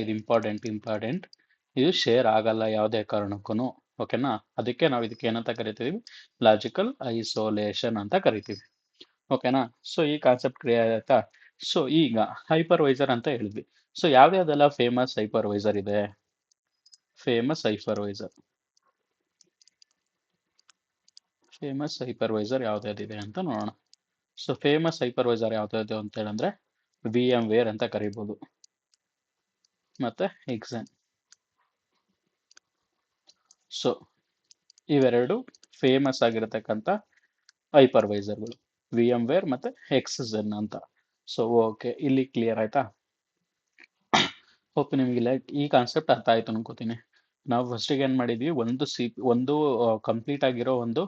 Speaker 1: ಇದು ಇಂಪಾರ್ಟೆಂಟ್. ಇದು ಶೇರ್ ಆಗಲ್ಲ ಯಾವುದೇ ಕಾರಣಕ್ಕೂ. ಓಕೆನಾ, ಅದಕ್ಕೆ ನಾವು ಇದಕ್ಕೆ ಏನಂತ ಕರಿತೀವಿ, ಲಾಜಿಕಲ್ ಐಸೋಲೇಷನ್ ಅಂತ ಕರಿತೀವಿ. ಓಕೆನಾ, ಸೊ ಈ ಕಾನ್ಸೆಪ್ಟ್ ಕ್ಲಿಯರ್ ಆಯ್ತಾ? ಸೊ ಈಗ ಹೈಪರ್ವೈಸರ್ ಅಂತ ಹೇಳಿದ್ವಿ. ಸೊ ಯಾವ್ಯಾವ್ದೆಲ್ಲ ಫೇಮಸ್ ಹೈಪರ್ವೈಸರ್ ಇದೆ? ಫೇಮಸ್ ಫೇಮಸ್ ಹೈಪರ್ವೈಸರ್ ಯಾವ್ದಾದಿದೆ ಅಂತ ನೋಡೋಣ. ಸೊ ಫೇಮಸ್ ಹೈಪರ್ವೈಸರ್ ಯಾವ್ದಾದ್ರು ಅಂತ ಹೇಳಿದ್ರೆ VMware ಅಂತ ಕರಿಬೋದು, ಮತ್ತೆ ಎಕ್ಸೆನ್. ಸೊ ಇವೆರಡು ಫೇಮಸ್ ಆಗಿರತಕ್ಕಂಥ ಹೈಪರ್ವೈಸರ್ಗಳು, VMware ಮತ್ತೆ ಎಕ್ಸೆನ್ ಅಂತ. ಸೊ ಓಕೆ, ಇಲ್ಲಿ ಕ್ಲಿಯರ್ ಆಯ್ತಾ? ಹೋಪ್ ನಿಮಗೆ ಈ ಕಾನ್ಸೆಪ್ಟ್ ಅರ್ಥ ಆಯ್ತು ಅನ್ಕೋತೀನಿ. ನಾವು ಫಸ್ಟಿಗೆ ಏನ್ ಮಾಡಿದ್ವಿ, ಒಂದು ಕಂಪ್ಲೀಟ್ ಆಗಿರೋ ಒಂದು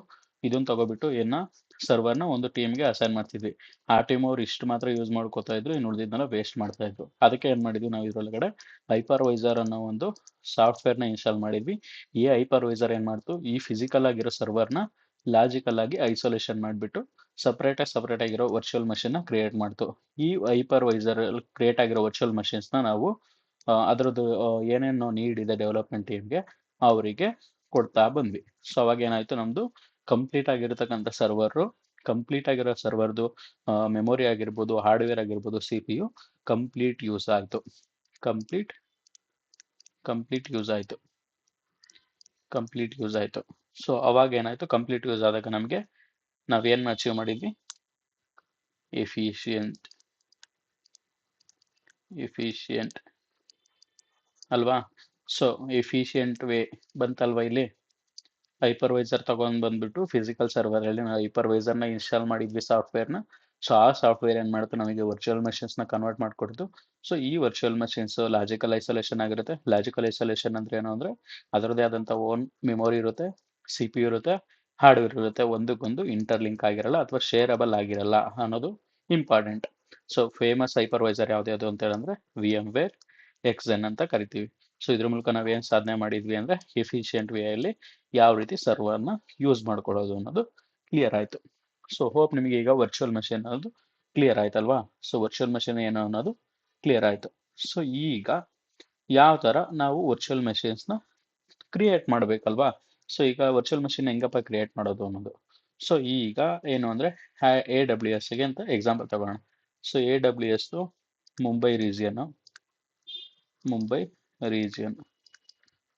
Speaker 1: ಇದನ್ನ ತಗೋಬಿಟ್ಟು ಸರ್ವರ್ನ ಒಂದು ಟೀಮ್ಗೆ ಅಸೈನ್ ಮಾಡ್ತಿದ್ವಿ. ಆ ಟೀಮ್ ಅವ್ರು ಇಷ್ಟು ಮಾತ್ರ ಯೂಸ್ ಮಾಡ್ಕೋತಾ ಇದ್ರು, ಇನ್ನು ಉಳಿದಿದ್ದನ್ನೆಲ್ಲ ವೇಸ್ಟ್ ಮಾಡ್ತಾ ಇದ್ರು. ಅದಕ್ಕೆ ಏನ್ ಮಾಡಿದ್ವಿ ನಾವು ಇದ್ರೊಳಗಡೆ ಹೈಪರ್ವೈಸರ್ ಅನ್ನೋ ಒಂದು ಸಾಫ್ಟ್ವೇರ್ನ ಇನ್ಸ್ಟಾಲ್ ಮಾಡಿದ್ವಿ. ಈ ಹೈಪರ್ವೈಸರ್ ಏನ್ ಮಾಡ್ತು, ಈ ಫಿಸಿಕಲ್ ಆಗಿರೋ ಸರ್ವರ್ನ ಲಾಜಿಕಲ್ ಆಗಿ ಐಸೋಲೇಷನ್ ಮಾಡಿಬಿಟ್ಟು ಸಪ್ರೇಟ್ ಆಗಿರೋ ವರ್ಚುವಲ್ ಮಷಿನ್ ನ ಕ್ರಿಯೇಟ್ ಮಾಡ್ತು. ಈ ಹೈಪರ್ವೈಸರ್ ಕ್ರಿಯೇಟ್ ಆಗಿರೋ ವರ್ಚುವಲ್ ಮಷಿನ್ಸ್ ನ ನಾವು ಅದರದ್ದು ಏನೇನು ನೀಡ್ ಇದೆ ಡೆವಲಪ್ಮೆಂಟ್ ಟೀಮ್ಗೆ ಅವರಿಗೆ ಕೊಡ್ತಾ ಬಂದ್ವಿ. ಸೊ ಅವಾಗ ಏನಾಯ್ತು, ನಮ್ದು ಕಂಪ್ಲೀಟ್ ಆಗಿರತಕ್ಕಂಥ ಕಂಪ್ಲೀಟ್ ಆಗಿರೋ ಸರ್ವರ್ದು ಮೆಮೊರಿ ಆಗಿರ್ಬೋದು, ಹಾರ್ಡ್ವೇರ್ ಆಗಿರ್ಬೋದು, CPU ಕಂಪ್ಲೀಟ್ ಯೂಸ್ ಆಯ್ತು. ಕಂಪ್ಲೀಟ್ ಯೂಸ್ ಆಯ್ತು. ಸೊ ಅವಾಗ ಏನಾಯ್ತು, ಕಂಪ್ಲೀಟ್ ಯೂಸ್ ಆದಾಗ ನಮಗೆ ನಾವೇನ್ ಅಚೀವ್ ಮಾಡಿದ್ವಿ, ಎಫಿಷಿಯಂಟ್ ಅಲ್ವಾ? ಸೊ ಎಫಿಷಿಯಂಟ್ ವೇ ಬಂತಲ್ವಾ ಇಲ್ಲಿ. ಹೈಪರ್ವೈಸರ್ ತಗೊಂಡ್ ಬಂದ್ಬಿಟ್ಟು ಫಿಸಿಕಲ್ ಸರ್ವರ್ ಅಲ್ಲಿ ನಾವು ಹೈಪರ್ವೈಸರ್ ನ ಇನ್ಸ್ಟಾಲ್ ಮಾಡಿದ್ವಿ ಸಾಫ್ಟ್ವೇರ್ ನ. ಸೊ ಆ ಸಾಫ್ಟ್ವೇರ್ ಏನ್ ಮಾಡುತ್ತೆ, ನಮಗೆ ವರ್ಚುವಲ್ ಮಷಿನ್ಸ್ ನ ಕನ್ವರ್ಟ್ ಮಾಡ್ಕೊಡ್ತು. ಸೊ ಈ ವರ್ಚುವಲ್ ಮಷಿನ್ಸ್ ಲಾಜಿಕಲ್ ಐಸೋಲೇಷನ್ ಆಗಿರುತ್ತೆ. ಲಾಜಿಕಲ್ ಐಸೋಲೇಷನ್ ಅಂದ್ರೆ ಏನು ಅಂದ್ರೆ, ಅದರದೇ ಆದಂತ ಓನ್ ಮೆಮೊರಿ ಇರುತ್ತೆ, CPU ಇರುತ್ತೆ, ಹಾರ್ಡ್ವೇರ್ ಇರುತ್ತೆ, ಒಂದಕ್ಕೊಂದು ಇಂಟರ್ಲಿಂಕ್ ಆಗಿರಲ್ಲ ಅಥವಾ ಶೇರಬಲ್ ಆಗಿರಲ್ಲ ಅನ್ನೋದು ಇಂಪಾರ್ಟೆಂಟ್. ಸೊ ಫೇಮಸ್ ಹೈಪರ್ವೈಸರ್ ಯಾವ್ದು ಅಂತ ಹೇಳಿದ್ರೆ VMware ಎಕ್ಸೆನ್ ಅಂತ ಕರಿತೀವಿ. ಸೊ ಇದ್ರ ಮೂಲಕ ನಾವೇನ್ ಸಾಧನೆ ಮಾಡಿದ್ವಿ ಅಂದ್ರೆ ಎಫಿಷಿಯಂಟ್ ವೇ ಅಲ್ಲಿ ಯಾವ ರೀತಿ ಸರ್ವರ್ನ ಯೂಸ್ ಮಾಡ್ಕೊಳ್ಳೋದು ಅನ್ನೋದು ಕ್ಲಿಯರ್ ಆಯ್ತು. ಸೊ ಹೋಪ್ ನಿಮಗೆ ಈಗ ವರ್ಚುವಲ್ ಮಷಿನ್ ಅನ್ನೋದು ಕ್ಲಿಯರ್ ಆಯ್ತಲ್ವಾ? ಸೊ ವರ್ಚುವಲ್ ಮಷಿನ್ ಏನು ಅನ್ನೋದು ಕ್ಲಿಯರ್ ಆಯ್ತು. ಸೊ ಈಗ ಯಾವ ತರ ನಾವು ವರ್ಚುವಲ್ ಮಷಿನ್ಸ್ ನ ಕ್ರಿಯೇಟ್ ಮಾಡ್ಬೇಕಲ್ವಾ? ಸೊ ಈಗ ವರ್ಚುವಲ್ ಮಷಿನ್ ಹೆಂಗಪ್ಪ ಕ್ರಿಯೇಟ್ ಮಾಡೋದು ಅನ್ನೋದು. ಸೊ ಈಗ ಏನು ಅಂದ್ರೆ AWS ಗೆ ಅಂತ ಎಕ್ಸಾಂಪಲ್ ತಗೋಣ. ಸೊ AWS ಮುಂಬೈ ರೀಜಿಯನ್,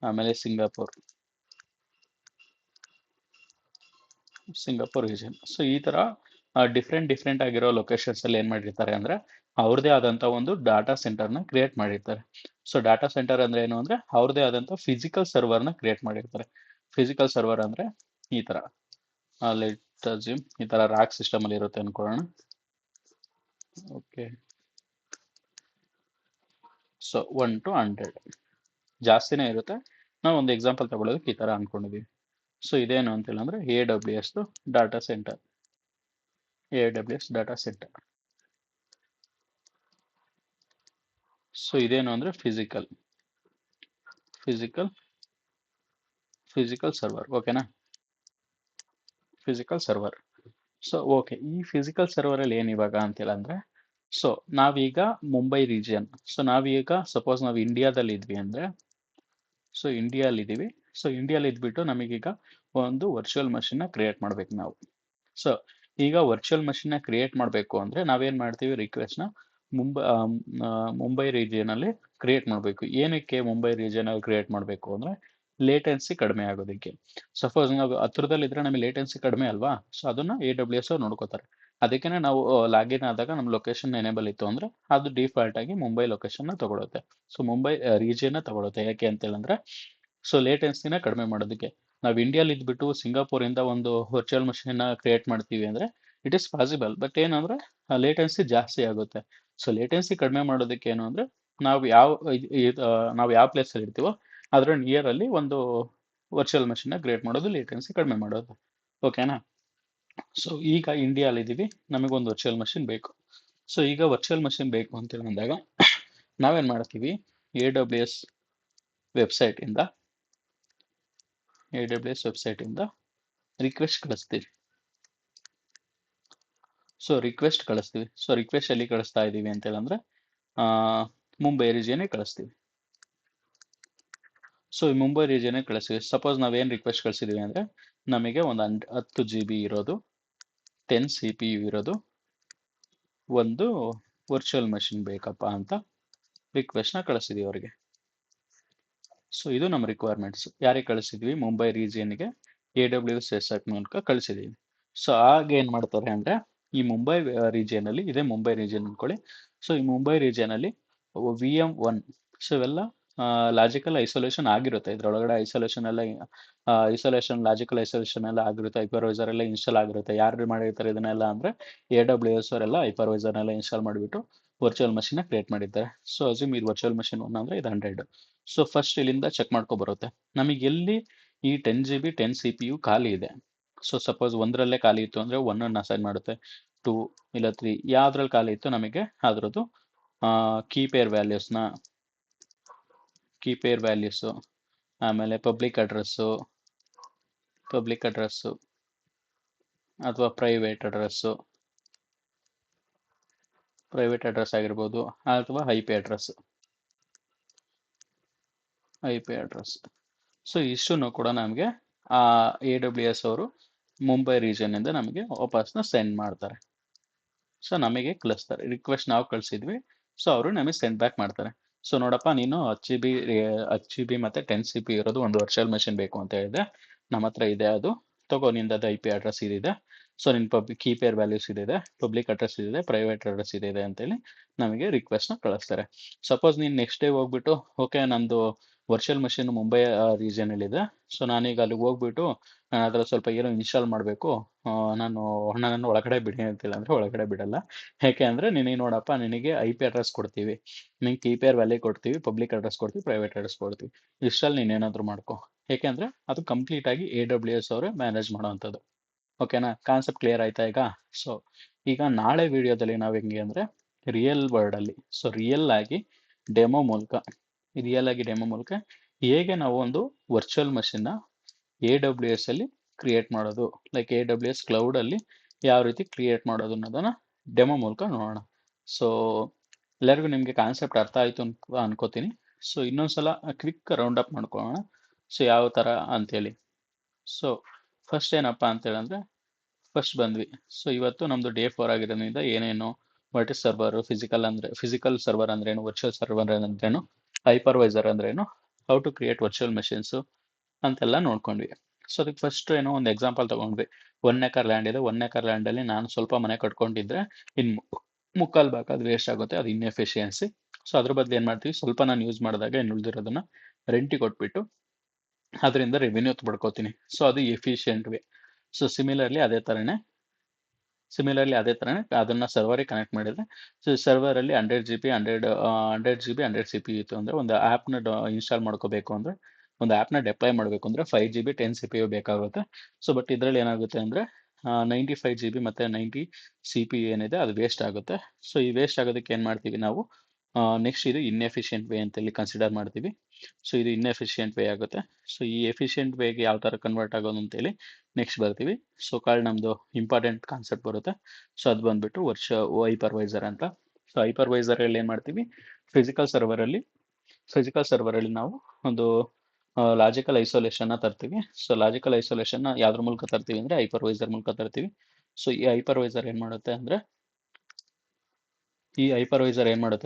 Speaker 1: ಆಮೇಲೆ ಸಿಂಗಾಪುರ್ ರೀಜನ್. ಸೊ ಈ ತರ ಡಿಫ್ರೆಂಟ್ ಆಗಿರೋ ಲೊಕೇಶನ್ಸ್ ಅಲ್ಲಿ ಏನ್ ಮಾಡಿರ್ತಾರೆ ಅಂದ್ರೆ ಅವ್ರದೇ ಆದಂತ ಒಂದು ಡಾಟಾ ಸೆಂಟರ್ ನ ಕ್ರಿಯೇಟ್ ಮಾಡಿರ್ತಾರೆ. ಸೊ ಡಾಟಾ ಸೆಂಟರ್ ಅಂದ್ರೆ ಏನು ಅಂದ್ರೆ ಅವ್ರದೇ ಆದಂತ ಫಿಸಿಕಲ್ ಸರ್ವರ್ ನ ಕ್ರಿಯೇಟ್ ಮಾಡಿರ್ತಾರೆ. ಫಿಸಿಕಲ್ ಸರ್ವರ್ ಅಂದ್ರೆ ಈ ತರ ಈ ತರ ರ್ಯಾಕ್ ಸಿಸ್ಟಮ್ ಅಲ್ಲಿ ಇರುತ್ತೆ ಅನ್ಕೊಳ್ಳೋಣ. ಓಕೆ, ಸೊ 1 to 100 ಜಾಸ್ತಿನೇ ಇರುತ್ತೆ. ನಾವು ಒಂದು ಎಕ್ಸಾಂಪಲ್ ತಗೊಳ್ಳೋದಕ್ಕೆ ಈ ತರ ಅನ್ಕೊಂಡಿದೀವಿ. ಸೊ ಇದೇನು ಅಂತಿಲ್ಲ ಅಂದ್ರೆ AWS ಡಾಟಾ ಸೆಂಟರ್. ಸೊ ಇದೇನು ಅಂದ್ರೆ ಫಿಸಿಕಲ್ ಸರ್ವರ್. ಓಕೆನಾ? Physical server. ಸೊ ಓಕೆ, ಈ ಫಿಸಿಕಲ್ ಸರ್ವರ್ ಅಲ್ಲಿ ಏನ್ ಇವಾಗ ಅಂತಿಲ್ಲ ಅಂದ್ರೆ, ಸೊ ನಾವೀಗ ಮುಂಬೈ ರೀಜಿಯನ್, ಸೊ ನಾವೀಗ ಸಪೋಸ್ ನಾವು ಇಂಡಿಯಾದಲ್ಲಿ ಇದ್ವಿ ಅಂದ್ರೆ, ಸೊ ಇಂಡಿಯಾದಲ್ಲಿ ಇದೀವಿ. ಸೊ ಇಂಡಿಯಾದಲ್ಲಿ ಇದ್ಬಿಟ್ಟು ನಮಗೀಗ ಒಂದು ವರ್ಚುವಲ್ ಮಷಿನ್ ನ ಕ್ರಿಯೇಟ್ ಮಾಡ್ಬೇಕು ನಾವು. ಸೊ ಈಗ ವರ್ಚುವಲ್ ಮಷಿನ್ ನ ಕ್ರಿಯೇಟ್ ಮಾಡಬೇಕು ಅಂದ್ರೆ ನಾವೇನ್ ಮಾಡ್ತೀವಿ, ರಿಕ್ವೆಸ್ಟ್ ನ ಮುಂಬೈ ರೀಜಿಯನ್ ಅಲ್ಲಿ ಕ್ರಿಯೇಟ್ ಮಾಡಬೇಕು. ಏನಕ್ಕೆ ಮುಂಬೈ ರೀಜಿಯನ್ ಅಲ್ಲಿ ಕ್ರಿಯೇಟ್ ಮಾಡಬೇಕು ಅಂದ್ರೆ ಲೇಟೆನ್ಸಿ ಕಡಿಮೆ ಆಗೋದಕ್ಕೆ. ಸಪೋಸ್ ನಾವು ಹತ್ರದಲ್ಲಿ ಇದ್ರೆ ನಮಗೆ ಲೇಟೆನ್ಸಿ ಕಡಿಮೆ ಅಲ್ವಾ? ಸೊ ಅದನ್ನ AWS ಅವ್ರು ನೋಡ್ಕೋತಾರೆ. ಅದಕ್ಕೆ ನಾವು ಲಾಗಿನ್ ಆದಾಗ ನಮ್ಮ ಲೊಕೇಶನ್ ಎನೇಬಲ್ ಇತ್ತು ಅಂದ್ರೆ ಅದು ಡಿಫಾಲ್ಟ್ ಆಗಿ ಮುಂಬೈ ಲೊಕೇಶನ್ ನ ತಗೊಳುತ್ತೆ. ಸೊ ಮುಂಬೈ ರೀಜಿಯನ್ ನ ತಗೊಳುತ್ತೆ. ಯಾಕೆ ಅಂತ ಹೇಳಿದ್ರೆ, ಸೊ ಲೇಟೆನ್ಸಿನ ಕಡಿಮೆ ಮಾಡೋದಕ್ಕೆ. ನಾವು ಇಂಡಿಯಾಲಿ ಇದ್ಬಿಟ್ಟು ಸಿಂಗಾಪುರ್ ಇಂದ ಒಂದು ವರ್ಚುವಲ್ ಮಷಿನ್ ನ ಕ್ರಿಯೇಟ್ ಮಾಡ್ತೀವಿ ಅಂದ್ರೆ ಇಟ್ ಇಸ್ ಪಾಸಿಬಲ್, ಬಟ್ ಏನಂದ್ರೆ ಲೇಟೆನ್ಸಿ ಜಾಸ್ತಿ ಆಗುತ್ತೆ. ಸೊ ಲೇಟೆನ್ಸಿ ಕಡಿಮೆ ಮಾಡೋದಕ್ಕೆ ಏನು ಅಂದ್ರೆ ನಾವು ಯಾವ ಪ್ಲೇಸ್ ಅಲ್ಲಿ ಇರ್ತೀವೋ ಅದ್ರ ನಿಯರ್ ಅಲ್ಲಿ ಒಂದು ವರ್ಚುವಲ್ ಮಷಿನ್ ನ ಕ್ರಿಯೇಟ್ ಮಾಡೋದು, ಲೇಟೆನ್ಸಿ ಕಡಿಮೆ ಮಾಡೋದು. ಓಕೆನಾ? ಸೊ ಈಗ ಇಂಡಿಯಾಲಿ ಇದೀವಿ, ನಮಗೊಂದು ವರ್ಚುವಲ್ ಮಷಿನ್ ಬೇಕು. ಸೊ ಈಗ ವರ್ಚುವಲ್ ಮಷಿನ್ ಬೇಕು ಅಂತ ಅಂದಾಗ ನಾವೇನ್ ಮಾಡ್ತೀವಿ, AWS ವೆಬ್ಸೈಟ್ ಇಂದ ರಿಕ್ವೆಸ್ಟ್ ಕಳಿಸ್ತೀವಿ. ಸೊ ರಿಕ್ವೆಸ್ಟ್ ಎಲ್ಲಿ ಕಳಿಸ್ತಾ ಇದೀವಿ ಅಂತ ಹೇಳಿದ್ರೆ ಮುಂಬೈ ರೀಜಿಯನ್ ಕಳಿಸ್ತೀವಿ. ಸೊ ಈ ಮುಂಬೈ ರೀಜಿಯನ್ ಕಳಿಸ್ತೀವಿ. ಸಪೋಸ್ ನಾವೇನ್ ರಿಕ್ವೆಸ್ಟ್ ಕಳಿಸಿದೀವಿ ಅಂದ್ರೆ ನಮಗೆ ಒಂದು 10 GB ಇರೋದು, 10 CPU ಇರೋದು ಒಂದು ವರ್ಚುವಲ್ ಮಷಿನ್ ಬೇಕಪ್ಪ ಅಂತ ರಿಕ್ವೆಸ್ಟ್ ನ ಕಳಿಸಿದೀವಿ ಅವರಿಗೆ. ಸೊ ಇದು ನಮ್ಮ ರಿಕ್ವೈರ್ಮೆಂಟ್ಸ್. ಯಾರಿಗೆ ಕಳಿಸಿದ್ವಿ? ಮುಂಬೈ ರೀಜಿಯನ್ಗೆ AWS ಮೂಲಕ ಕಳಿಸಿದ್ದೀವಿ. ಸೊ ಆಗ ಏನು ಮಾಡ್ತಾರೆ ಅಂದರೆ, ಈ ಮುಂಬೈ ರೀಜಿಯನಲ್ಲಿ ಇದೆ, ಮುಂಬೈ ರೀಜಿಯನ್ ಅಂದ್ಕೊಳ್ಳಿ. ಸೊ ಈ ಮುಂಬೈ ರೀಜಿಯನಲ್ಲಿ VM1, ಸೊ ಇವೆಲ್ಲ ಲಾಜಿಕಲ್ ಐಸೋಲೇಷನ್ ಆಗಿರುತ್ತೆ. ಇದರೊಳಗಡೆ ಲಾಜಿಕಲ್ ಐಸೋಲೇಷನ್ ಎಲ್ಲ ಆಗಿರುತ್ತೆ. ಹೈಪರ್ವೈಸರ್ ಎಲ್ಲ ಇನ್ಸ್ಟಾಲ್ ಆಗಿರುತ್ತೆ. ಯಾರು ಮಾಡಿರ್ತಾರೆ ಇದನ್ನೆಲ್ಲ ಅಂದರೆ AWS ಅವರೆಲ್ಲ ಹೈಪರ್ವೈಸರ್ನೆಲ್ಲ ಇನ್ಸ್ಟಾಲ್ ಮಾಡಿಬಿಟ್ಟು ವರ್ಚುವಲ್ ಮಷಿನ್ ಕ್ರಿಯೇಟ್ ಮಾಡಿದ್ದಾರೆ. ಸೊ ಅಸ್ಯೂಮ್ ಇದು ವರ್ಚುವಲ್ ಮಷಿನ್ 1 ಅಂದರೆ ಇದು 100. ಸೊ ಫಸ್ಟ್ ಇಲ್ಲಿಂದ ಚೆಕ್ ಮಾಡ್ಕೊ ಬರುತ್ತೆ ನಮಗೆ ಎಲ್ಲಿ ಈ 10 GB 10 CPU ಖಾಲಿ ಇದೆ. ಸೊ ಸಪೋಸ್ ಒಂದರಲ್ಲೇ ಖಾಲಿ ಇತ್ತು ಅಂದರೆ 1 ಅಸೈನ್ ಮಾಡುತ್ತೆ, 2 ಇಲ್ಲ 3 ಯಾವ್ದ್ರಲ್ಲಿ ಖಾಲಿ ಇತ್ತು ನಮಗೆ ಅದರದ್ದು ಕೀಪೇರ್ ವ್ಯಾಲ್ಯೂಸು, ಆಮೇಲೆ ಪಬ್ಲಿಕ್ ಅಡ್ರೆಸ್ಸು ಅಥವಾ ಪ್ರೈವೇಟ್ ಅಡ್ರೆಸ್ ಆಗಿರ್ಬೋದು, ಅಥವಾ IP ಅಡ್ರೆಸ್. ಸೊ ಇಷ್ಟನ್ನು ಕೂಡ ನಮಗೆ AWS ಅವರು ಮುಂಬೈ ರೀಜನ್ನಿಂದ ನಮಗೆ ವಾಪಸ್ನ ಸೆಂಡ್ ಮಾಡ್ತಾರೆ. ಸೊ ನಮಗೆ ಕಳಿಸ್ತಾರೆ. ರಿಕ್ವೆಸ್ಟ್ ನಾವು ಕಳಿಸಿದ್ವಿ, ಸೊ ಅವರು ನಮಗೆ ಸೆಂಡ್ ಬ್ಯಾಕ್ ಮಾಡ್ತಾರೆ. ಸೊ ನೋಡಪ್ಪ, ನೀನು 10 GB ಮತ್ತು 10 CPU ಇರೋದು ಒಂದು ವರ್ಚುವಲ್ ಮಷಿನ್ ಬೇಕು ಅಂತ ಹೇಳಿದೆ, ನಮ್ಮ ಹತ್ರ ಇದೆ, ಅದು ತಗೋ, ನಿಂದದು IP ಅಡ್ರೆಸ್ ಇದಿದೆ, ಸೊ ನಿನ್ನ ಕೀಪೇರ್ ವ್ಯಾಲ್ಯೂಸ್ ಇದಿದೆ, ಪಬ್ಲಿಕ್ ಅಡ್ರೆಸ್ ಇದಿದೆ, ಪ್ರೈವೇಟ್ ಅಡ್ರೆಸ್ ಇದೆ ಅಂತೇಳಿ ನಮಗೆ ರಿಕ್ವೆಸ್ಟ್ನ ಕಳಿಸ್ತಾರೆ. ಸಪೋಸ್ ನೀನು ನೆಕ್ಸ್ಟ್ ಡೇ ಹೋಗ್ಬಿಟ್ಟು, ಓಕೆ ನಂದು ವರ್ಚುವಲ್ ಮಷಿನ್ ಮುಂಬೈ ರೀಜನಲ್ಲಿದೆ, ಸೊ ನಾನೀಗ ಅಲ್ಲಿಗೆ ಹೋಗ್ಬಿಟ್ಟು ನಾನು ಅದರಲ್ಲಿ ಸ್ವಲ್ಪ ಏನೋ ಇನ್ಸ್ಟಾಲ್ ಮಾಡಬೇಕು, ನಾನು ನನ್ನನ್ನು ಒಳಗಡೆ ಬಿಡಿ ಅಂತಿಲ್ಲ ಅಂದರೆ ಒಳಗಡೆ ಬಿಡಲ್ಲ. ಯಾಕೆ ಅಂದರೆ ನಿನಗೆ ನೋಡಪ್ಪ, ನಿನಗೆ IP ಅಡ್ರೆಸ್ ಕೊಡ್ತೀವಿ, ನಿಂಗೆ ಕೀಪೇರ್ ವ್ಯಾಲ್ಯೂ ಕೊಡ್ತೀವಿ, ಪಬ್ಲಿಕ್ ಅಡ್ರೆಸ್ ಕೊಡ್ತೀವಿ, ಪ್ರೈವೇಟ್ ಅಡ್ರೆಸ್ ಕೊಡ್ತೀವಿ, ಇಷ್ಟರಲ್ಲಿ ನೀನು ಏನಾದರೂ ಮಾಡ್ಕೊ. ಏಕೆಂದರೆ ಅದು ಕಂಪ್ಲೀಟಾಗಿ AWS ಅವರೇ ಮ್ಯಾನೇಜ್ ಮಾಡೋವಂಥದ್ದು. ಓಕೆನಾ? ಕಾನ್ಸೆಪ್ಟ್ ಕ್ಲಿಯರ್ ಆಯ್ತಾ ಈಗ? ಸೊ ಈಗ ನಾಳೆ ವಿಡಿಯೋದಲ್ಲಿ ನಾವು ಹೆಂಗೆ ಅಂದರೆ ರಿಯಲ್ ವರ್ಲ್ಡಲ್ಲಿ, ಸೊ ರಿಯಲ್ ಆಗಿ ಡೆಮೋ ಮೂಲಕ ಹೇಗೆ ನಾವು ಒಂದು ವರ್ಚುವಲ್ ಮಷಿನ್ನ AWS ಅಲ್ಲಿ ಕ್ರಿಯೇಟ್ ಮಾಡೋದು, ಲೈಕ್ AWS ಕ್ಲೌಡಲ್ಲಿ ಯಾವ ರೀತಿ ಕ್ರಿಯೇಟ್ ಮಾಡೋದು ಅನ್ನೋದನ್ನು ಡೆಮೋ ಮೂಲಕ ನೋಡೋಣ. ಸೊ ಎಲ್ಲರಿಗೂ ನಿಮಗೆ ಕಾನ್ಸೆಪ್ಟ್ ಅರ್ಥ ಆಯಿತು ಅನ್ಕೋತೀನಿ. ಸೊ ಇನ್ನೊಂದ್ಸಲ ಕ್ವಿಕ್ ರೌಂಡ್ ಅಪ್ ಮಾಡ್ಕೊಳ್ಳೋಣ, ಸೊ ಯಾವ ಥರ ಅಂತೇಳಿ. ಸೊ ಫಸ್ಟ್ ಏನಪ್ಪ ಅಂತೇಳಂದರೆ, ಫಸ್ಟ್ ಬಂದ್ವಿ. ಸೊ ಇವತ್ತು ನಮ್ಮದು Day 4 ಆಗಿರೋದ್ರಿಂದ ಏನೇನು what is server, physical server ಅಂದ್ರೇನು, ವರ್ಚುವಲ್ ಸರ್ವರ್ ಅಂದ್ರೇನು, ಹೈಪರ್ವೈಸರ್ ಅಂದ್ರೇನು, how to create virtual machines ಅಂತೆಲ್ಲ ನೋಡ್ಕೊಂಡ್ವಿ. ಸೊ ಅದಕ್ಕೆ ಫಸ್ಟ್ ಏನೋ ಒಂದು ಎಕ್ಸಾಂಪಲ್ ತೊಗೊಂಡ್ವಿ. 1 acre ಲ್ಯಾಂಡ್ ಇದೆ, 1 acre ಲ್ಯಾಂಡಲ್ಲಿ ನಾನು ಸ್ವಲ್ಪ ಮನೆ ಕಟ್ಕೊಂಡಿದ್ರೆ ಇನ್ನು ಮುಕ್ಕಾಲು ಭಾಗ ಅದು ವೇಸ್ಟ್ ಆಗುತ್ತೆ, ಅದು ಇನ್ಎಫಿಷಿಯನ್ಸಿ. ಸೊ ಅದ್ರ ಬದಲು ಏನು ಮಾಡ್ತೀವಿ, ಸ್ವಲ್ಪ ನಾನು ಯೂಸ್ ಮಾಡಿದಾಗ ಇನ್ನು ಉಳಿದಿರೋದನ್ನ ರೆಂಟಿಗೆ ಕೊಟ್ಬಿಟ್ಟು ಅದರಿಂದ ರೆವಿನ್ಯೂ ಪಡ್ಕೋತೀನಿ. ಸೊ ಅದು ಎಫಿಷಿಯೆಂಟ್ ವೇ. ಸೊ ಸಿಮಿಲರ್ಲಿ ಅದೇ ಥರನೇ ಅದನ್ನು ಸರ್ವರಿಗೆ ಕನೆಕ್ಟ್ ಮಾಡಿದರೆ, ಸೊ ಸರ್ವರಲ್ಲಿ 100 GB 100 CPU ಇತ್ತು ಅಂದರೆ, ಒಂದು ಆ್ಯಪ್ನ ಇನ್ಸ್ಟಾಲ್ ಮಾಡ್ಕೋಬೇಕು ಅಂದರೆ, ಒಂದು ಆ್ಯಪ್ನ ಡೆಪ್ಲಾಯ್ ಮಾಡಬೇಕು ಅಂದರೆ 5 GB 10 CPU ಬೇಕಾಗುತ್ತೆ. ಸೊ ಬಟ್ ಇದರಲ್ಲಿ ಏನಾಗುತ್ತೆ ಅಂದರೆ 95 GB ಮತ್ತು 90 CPU ಏನಿದೆ ಅದು ವೇಸ್ಟ್ ಆಗುತ್ತೆ. ಸೊ ಈ ವೇಸ್ಟ್ ಆಗೋದಕ್ಕೆ ಏನು ಮಾಡ್ತೀವಿ ನಾವು, ನೆಕ್ಸ್ಟ್ ಇದು ಇನ್ಎಫಿಷಿಯೆಂಟ್ ವೇ ಅಂತೇಳಿ ಕನ್ಸಿಡರ್ ಮಾಡ್ತೀವಿ. ಸೊ ಇದು ಇನ್ಎಫಿಷಿಯೆಂಟ್ ವೇ ಆಗುತ್ತೆ. ಸೊ ಈ ಎಫಿಷಿಯೆಂಟ್ ವೇಗೆ ಯಾವ ಥರ ಕನ್ವರ್ಟ್ ಆಗೋದು ಅಂತೇಳಿ ನೆಕ್ಸ್ಟ್ ಬರ್ತೀವಿ. ಸೊ ನಮ್ಮದು ಇಂಪಾರ್ಟೆಂಟ್ ಕಾನ್ಸೆಪ್ಟ್ ಬರುತ್ತೆ. ಸೊ ಅದು ಬಂದ್ಬಿಟ್ಟು ಹೈಪರ್ವೈಸರ್ ಅಂತ. ಸೊ ಹೈಪರ್ವೈಸರಲ್ಲಿ ಏನು ಮಾಡ್ತೀವಿ, ಫಿಸಿಕಲ್ ಸರ್ವರಲ್ಲಿ ನಾವು ಒಂದು ಲಾಜಿಕಲ್ ಐಸೋಲೇಷನ್ನ ತರ್ತೀವಿ. ಸೊ ಲಾಜಿಕಲ್ ಐಸೋಲೇಷನ್ನ ಯಾವ್ದ್ರ ಮೂಲಕ ತರ್ತೀವಿ ಅಂದರೆ ಹೈಪರ್ವೈಸರ್ ಮೂಲಕ ತರ್ತೀವಿ. ಸೊ ಈ ಹೈಪರ್ವೈಸರ್ ಏನು ಮಾಡುತ್ತೆ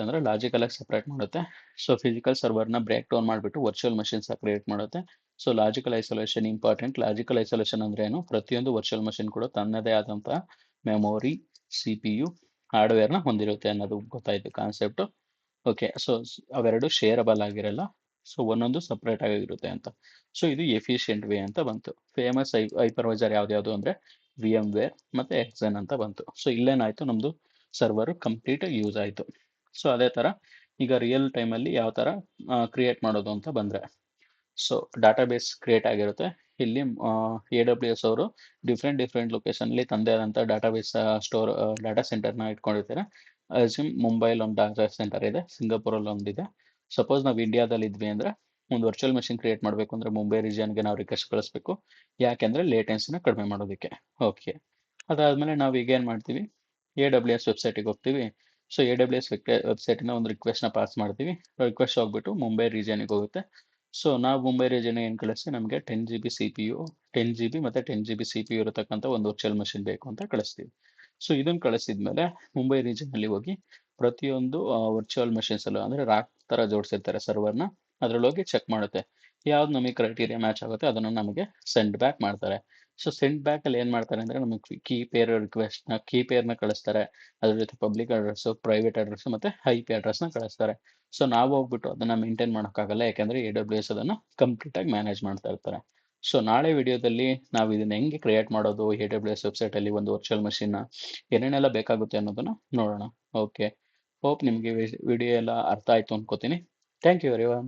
Speaker 1: ಅಂದರೆ ಲಾಜಿಕಲ್ ಆಗಿ ಸಪ್ರೇಟ್ ಮಾಡುತ್ತೆ. ಸೊ ಫಿಸಿಕಲ್ ಸರ್ವರ್ನ ಬ್ರೇಕ್ ಡೌನ್ ಮಾಡಿಬಿಟ್ಟು ವರ್ಚುವಲ್ ಮಷಿನ್ಸ್ ಕ್ರಿಯೇಟ್ ಮಾಡುತ್ತೆ. So logical isolation important. Logical isolation ಅಂದ್ರೆ ಏನು, ಪ್ರತಿಯೊಂದು ವರ್ಚುವಲ್ ಮಷಿನ್ ಕೂಡ ತನ್ನದೇ ಆದಂತಹ ಮೆಮೊರಿ, CPU, ಹಾರ್ಡ್ವೇರ್ನ ಹೊಂದಿರುತ್ತೆ ಅನ್ನೋದು ಗೊತ್ತಾಯ್ತು ಕಾನ್ಸೆಪ್ಟು. ಓಕೆ, ಸೊ ಅವೆರಡು ಶೇರಬಲ್ ಆಗಿರಲ್ಲ, ಸೊ ಒಂದೊಂದು ಸಪ್ರೇಟ್ ಆಗಿರುತ್ತೆ ಅಂತ. ಸೊ ಇದು ಎಫಿಷಿಯೆಂಟ್ ವೇ ಅಂತ ಬಂತು. ಫೇಮಸ್ ಹೈಪರ್ವೈಸರ್ ಯಾವ್ದು ಅಂದರೆ VMware ಮತ್ತು Xen ಅಂತ ಬಂತು. ಸೊ ಇಲ್ಲೇನಾಯಿತು, ನಮ್ಮದು ಸರ್ವರ್ ಕಂಪ್ಲೀಟಾಗಿ ಯೂಸ್ ಆಯಿತು. ಸೊ ಅದೇ ಥರ ಈಗ ರಿಯಲ್ ಟೈಮಲ್ಲಿ ಯಾವ ಥರ ಕ್ರಿಯೇಟ್ ಮಾಡೋದು ಅಂತ ಬಂದರೆ, ಸೊ ಡಾಟಾಬೇಸ್ ಕ್ರಿಯೇಟ್ ಆಗಿರುತ್ತೆ. ಇಲ್ಲಿ AWS ಅವರು ಡಿಫ್ರೆಂಟ್ ಲೊಕೇಶನಲ್ಲಿ ತಂದೆ ಆದಂಥ ಡಾಟಾಬೇಸ್ ಡಾಟಾ ಸೆಂಟರ್ನ ಇಟ್ಕೊಂಡಿರ್ತಾರೆ. ಅಸ್ಯೂಮ್ ಮುಂಬೈಲಿ ಒಂದು ಡಾಟಾ ಸೆಂಟರ್ ಇದೆ, ಸಿಂಗಾಪುರಲ್ಲಿ ಒಂದಿದೆ. ಸಪೋಸ್ ನಾವು ಇಂಡಿಯಾದಲ್ಲಿ ಇದ್ವಿ ಅಂದರೆ ಒಂದು ವರ್ಚುವಲ್ ಮಷಿನ್ ಕ್ರಿಯೇಟ್ ಮಾಡಬೇಕು ಅಂದರೆ ಮುಂಬೈ ರೀಜನ್ಗೆ ನಾವು ರಿಕ್ವೆಸ್ಟ್ ಕಳಿಸ್ಬೇಕು. ಯಾಕೆಂದರೆ ಲೇಟೆನ್ಸಿನ ಕಡಿಮೆ ಮಾಡೋದಕ್ಕೆ. ಓಕೆ, ಅದಾದಮೇಲೆ ನಾವು ಈಗ ಏನು ಮಾಡ್ತೀವಿ, AWS ವೆಬ್ಸೈಟಿಗೆ ಹೋಗ್ತೀವಿ. ಸೊ AWS ವೆಬ್ಸೈಟಿನ ಒಂದು ರಿಕ್ವೆಸ್ಟ್ನ ಪಾಸ್ ಮಾಡ್ತೀವಿ. ರಿಕ್ವೆಸ್ಟ್ ಹೋಗ್ಬಿಟ್ಟು ಮುಂಬೈ ರೀಜನಿಗೆ ಹೋಗುತ್ತೆ. ಸೊ ನಾವು ಮುಂಬೈ ರೀಜನ್ ಏನು ಕಳಿಸ್ತೀವಿ, ನಮಗೆ 10 GB ಮತ್ತು 10 GB CPU ಇರತಕ್ಕಂಥ ಒಂದು ವರ್ಚುವಲ್ ಮಷಿನ್ ಬೇಕು ಅಂತ ಕಳಿಸ್ತೀವಿ. ಸೊ ಇದನ್ನು ಕಳಿಸಿದ್ಮೇಲೆ ಮುಂಬೈ ರೀಜನಲ್ಲಿ ಹೋಗಿ ಪ್ರತಿಯೊಂದು ವರ್ಚುವಲ್ ಮಷಿನ್ಸಲ್ಲೂ ಅಂದರೆ ರಾಕ್ ಥರ ಜೋಡಿಸಿರ್ತಾರೆ ಸರ್ವರ್ನ, ಅದರೊಳಗೆ ಚೆಕ್ ಮಾಡುತ್ತೆ ಯಾವ್ದು ನಮಗೆ ಕ್ರೈಟೀರಿಯಾ ಮ್ಯಾಚ್ ಆಗುತ್ತೆ ಅದನ್ನು ನಮಗೆ ಸೆಂಡ್ ಬ್ಯಾಕ್ ಮಾಡ್ತಾರೆ. ಸೊ ಸೆಂಡ್ ಬ್ಯಾಕ್ ಅಲ್ಲಿ ಏನ್ ಮಾಡ್ತಾರೆ ಅಂದ್ರೆ ನಮಗೆ ಕೀ ಪೇರ್ನ ಕಳಿಸ್ತಾರೆ. ಅದ್ರ ಜೊತೆ ಪಬ್ಲಿಕ್ ಅಡ್ರೆಸ್, ಪ್ರೈವೇಟ್ ಅಡ್ರೆಸ್ ಮತ್ತೆ IP ಅಡ್ರೆಸ್ನ ಕಳಿಸ್ತಾರೆ. ಸೊ ನಾವು ಹೋಗ್ಬಿಟ್ಟು ಅದನ್ನ ಮೇಂಟೈನ್ ಮಾಡೋಕ್ಕಾಗಲ್ಲ, ಯಾಕಂದ್ರೆ AWS ಅದನ್ನ ಕಂಪ್ಲೀಟ್ ಆಗಿ ಮ್ಯಾನೇಜ್ ಮಾಡ್ತಾ ಇರ್ತಾರೆ. ಸೊ ನಾಳೆ ವಿಡಿಯೋದಲ್ಲಿ ನಾವು ಇದನ್ನ ಹೆಂಗೆ ಕ್ರಿಯೇಟ್ ಮಾಡೋದು AWS ವೆಬ್ಸೈಟ್ ಅಲ್ಲಿ ಒಂದು ವರ್ಚುವಲ್ ಮಷೀನ್ ಏನೇನೆಲ್ಲ ಬೇಕಾಗುತ್ತೆ ಅನ್ನೋದನ್ನ ನೋಡೋಣ. ಓಕೆ, ಹೋಪ್ ನಿಮಗೆ ವಿಡಿಯೋ ಎಲ್ಲ ಅರ್ಥ ಆಯ್ತು ಅನ್ಕೋತೀನಿ. Thank you everyone.